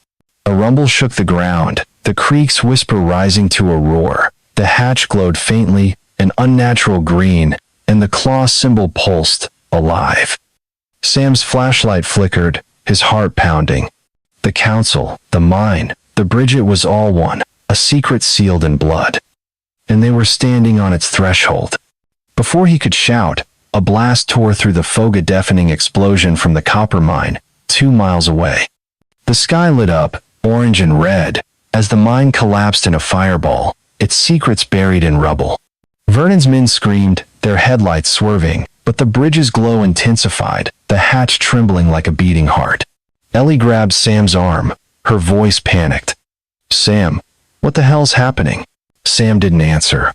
A rumble shook the ground, the creek's whisper rising to a roar. The hatch glowed faintly, an unnatural green, and the claw symbol pulsed, alive. Sam's flashlight flickered, his heart pounding. The council, the mine, the bridge, it was all one, a secret sealed in blood. And they were standing on its threshold. Before he could shout, a blast tore through the fog, a deafening explosion from the copper mine, 2 miles away. The sky lit up, orange and red, as the mine collapsed in a fireball, its secrets buried in rubble. Vernon's men screamed, their headlights swerving, but the bridge's glow intensified, the hatch trembling like a beating heart. Ellie grabbed Sam's arm, her voice panicked. "Sam, what the hell's happening?" Sam didn't answer.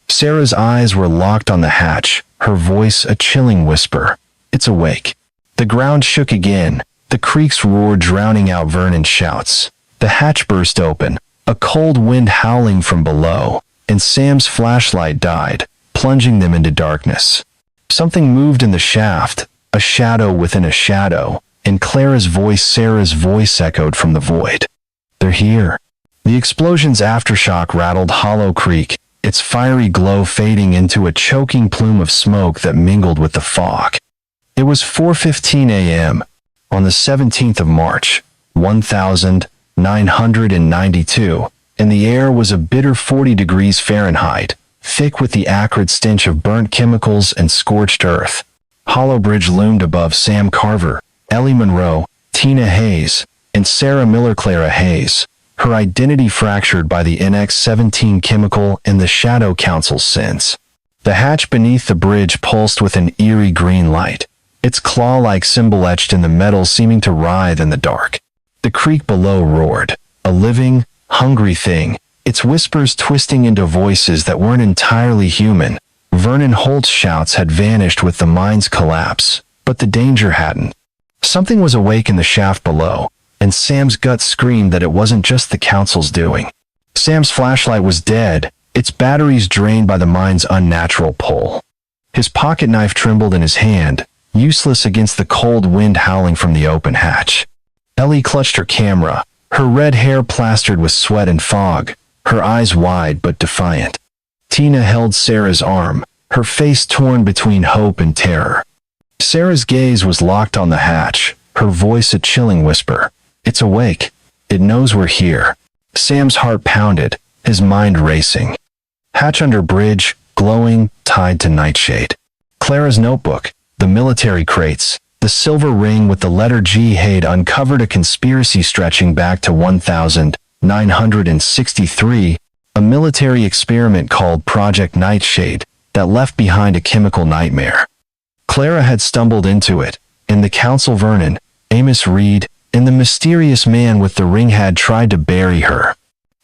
Sarah's eyes were locked on the hatch, her voice a chilling whisper. "It's awake." The ground shook again, the creek's roar drowning out Vernon's shouts. The hatch burst open, a cold wind howling from below, and Sam's flashlight died, plunging them into darkness. Something moved in the shaft, a shadow within a shadow, and Sarah's voice echoed from the void. "They're here." The explosion's aftershock rattled Hollow Creek, its fiery glow fading into a choking plume of smoke that mingled with the fog. It was 4:15 a.m. on the 17th of March, 1992, and the air was a bitter 40 degrees Fahrenheit, thick with the acrid stench of burnt chemicals and scorched earth. Hollow Bridge loomed above Sam Carver, Ellie Monroe, Tina Hayes, and Sarah Miller. Clara Hayes, her identity fractured by the NX-17 chemical and the Shadow Council's sins. The hatch beneath the bridge pulsed with an eerie green light, its claw-like symbol etched in the metal seeming to writhe in the dark. The creek below roared, a living, hungry thing, its whispers twisting into voices that weren't entirely human. Vernon Holt's shouts had vanished with the mine's collapse, but the danger hadn't. Something was awake in the shaft below, and Sam's gut screamed that it wasn't just the council's doing. Sam's flashlight was dead, its batteries drained by the mine's unnatural pull. His pocket knife trembled in his hand, useless against the cold wind howling from the open hatch. Ellie clutched her camera, her red hair plastered with sweat and fog, her eyes wide but defiant. Tina held Sarah's arm, her face torn between hope and terror. Sarah's gaze was locked on the hatch, her voice a chilling whisper. "It's awake. It knows we're here." Sam's heart pounded, his mind racing. Hatch under bridge, glowing, tied to nightshade. Clara's notebook, the military crates, the silver ring with the letter G had uncovered a conspiracy stretching back to 1963, a military experiment called Project Nightshade that left behind a chemical nightmare. Clara had stumbled into it, and the council Vernon, Amos Reed, and the mysterious man with the ring had tried to bury her.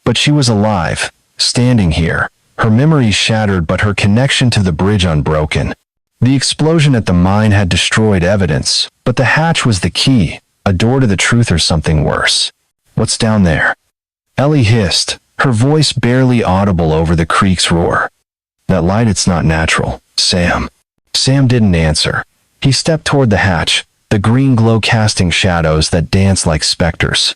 But she was alive, standing here, her memories shattered but her connection to the bridge unbroken. The explosion at the mine had destroyed evidence, but the hatch was the key, a door to the truth or something worse. "What's down there?" Ellie hissed, her voice barely audible over the creek's roar. "That light, it's not natural, Sam." Sam didn't answer. He stepped toward the hatch, the green glow casting shadows that danced like specters.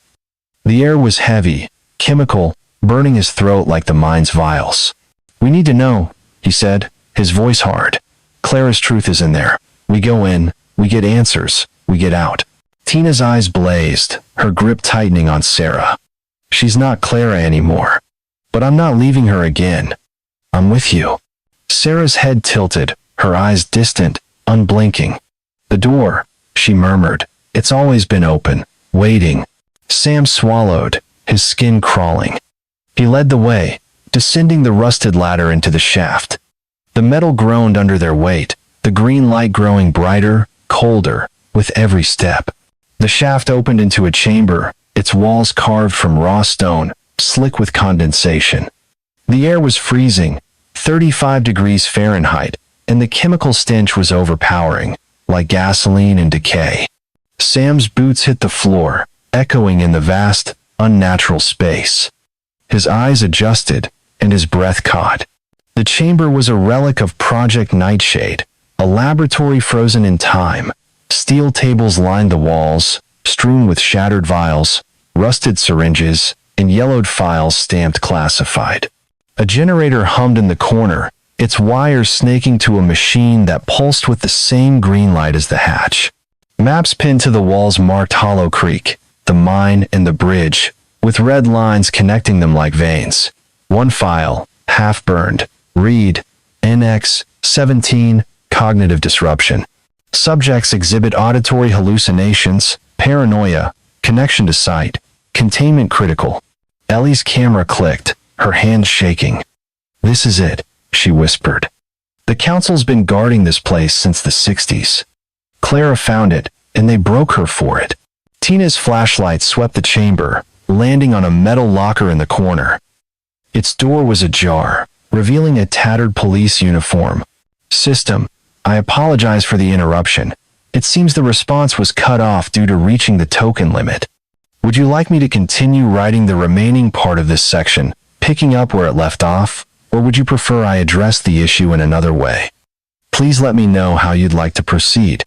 The air was heavy, chemical, burning his throat like the mine's vials. "We need to know," he said, his voice hard. "Clara's truth is in there. We go in, we get answers, we get out." Tina's eyes blazed, her grip tightening on Sarah. "She's not Clara anymore. But I'm not leaving her again. I'm with you." Sarah's head tilted, her eyes distant, unblinking. "The door," she murmured. "It's always been open, waiting." Sam swallowed, his skin crawling. He led the way, descending the rusted ladder into the shaft. The metal groaned under their weight, the green light growing brighter, colder, with every step. The shaft opened into a chamber, its walls carved from raw stone, slick with condensation. The air was freezing, 35 degrees Fahrenheit, and the chemical stench was overpowering, like gasoline and decay. Sam's boots hit the floor, echoing in the vast, unnatural space. His eyes adjusted, and his breath caught. The chamber was a relic of Project Nightshade, a laboratory frozen in time. Steel tables lined the walls, strewn with shattered vials, rusted syringes, and yellowed files stamped classified. A generator hummed in the corner, its wires snaking to a machine that pulsed with the same green light as the hatch. Maps pinned to the walls marked Hollow Creek, the mine, and the bridge, with red lines connecting them like veins. One file, half-burned, read, NX-17, cognitive disruption. Subjects exhibit auditory hallucinations, paranoia, connection to sight, containment critical. Ellie's camera clicked, her hands shaking. "This is it," she whispered. "The council's been guarding this place since the 60s. Clara found it, and they broke her for it." Tina's flashlight swept the chamber, landing on a metal locker in the corner. Its door was ajar, revealing a tattered police uniform. "System, I apologize for the interruption. It seems the response was cut off due to reaching the token limit. Would you like me to continue writing the remaining part of this section, picking up where it left off, or would you prefer I address the issue in another way? Please let me know how you'd like to proceed."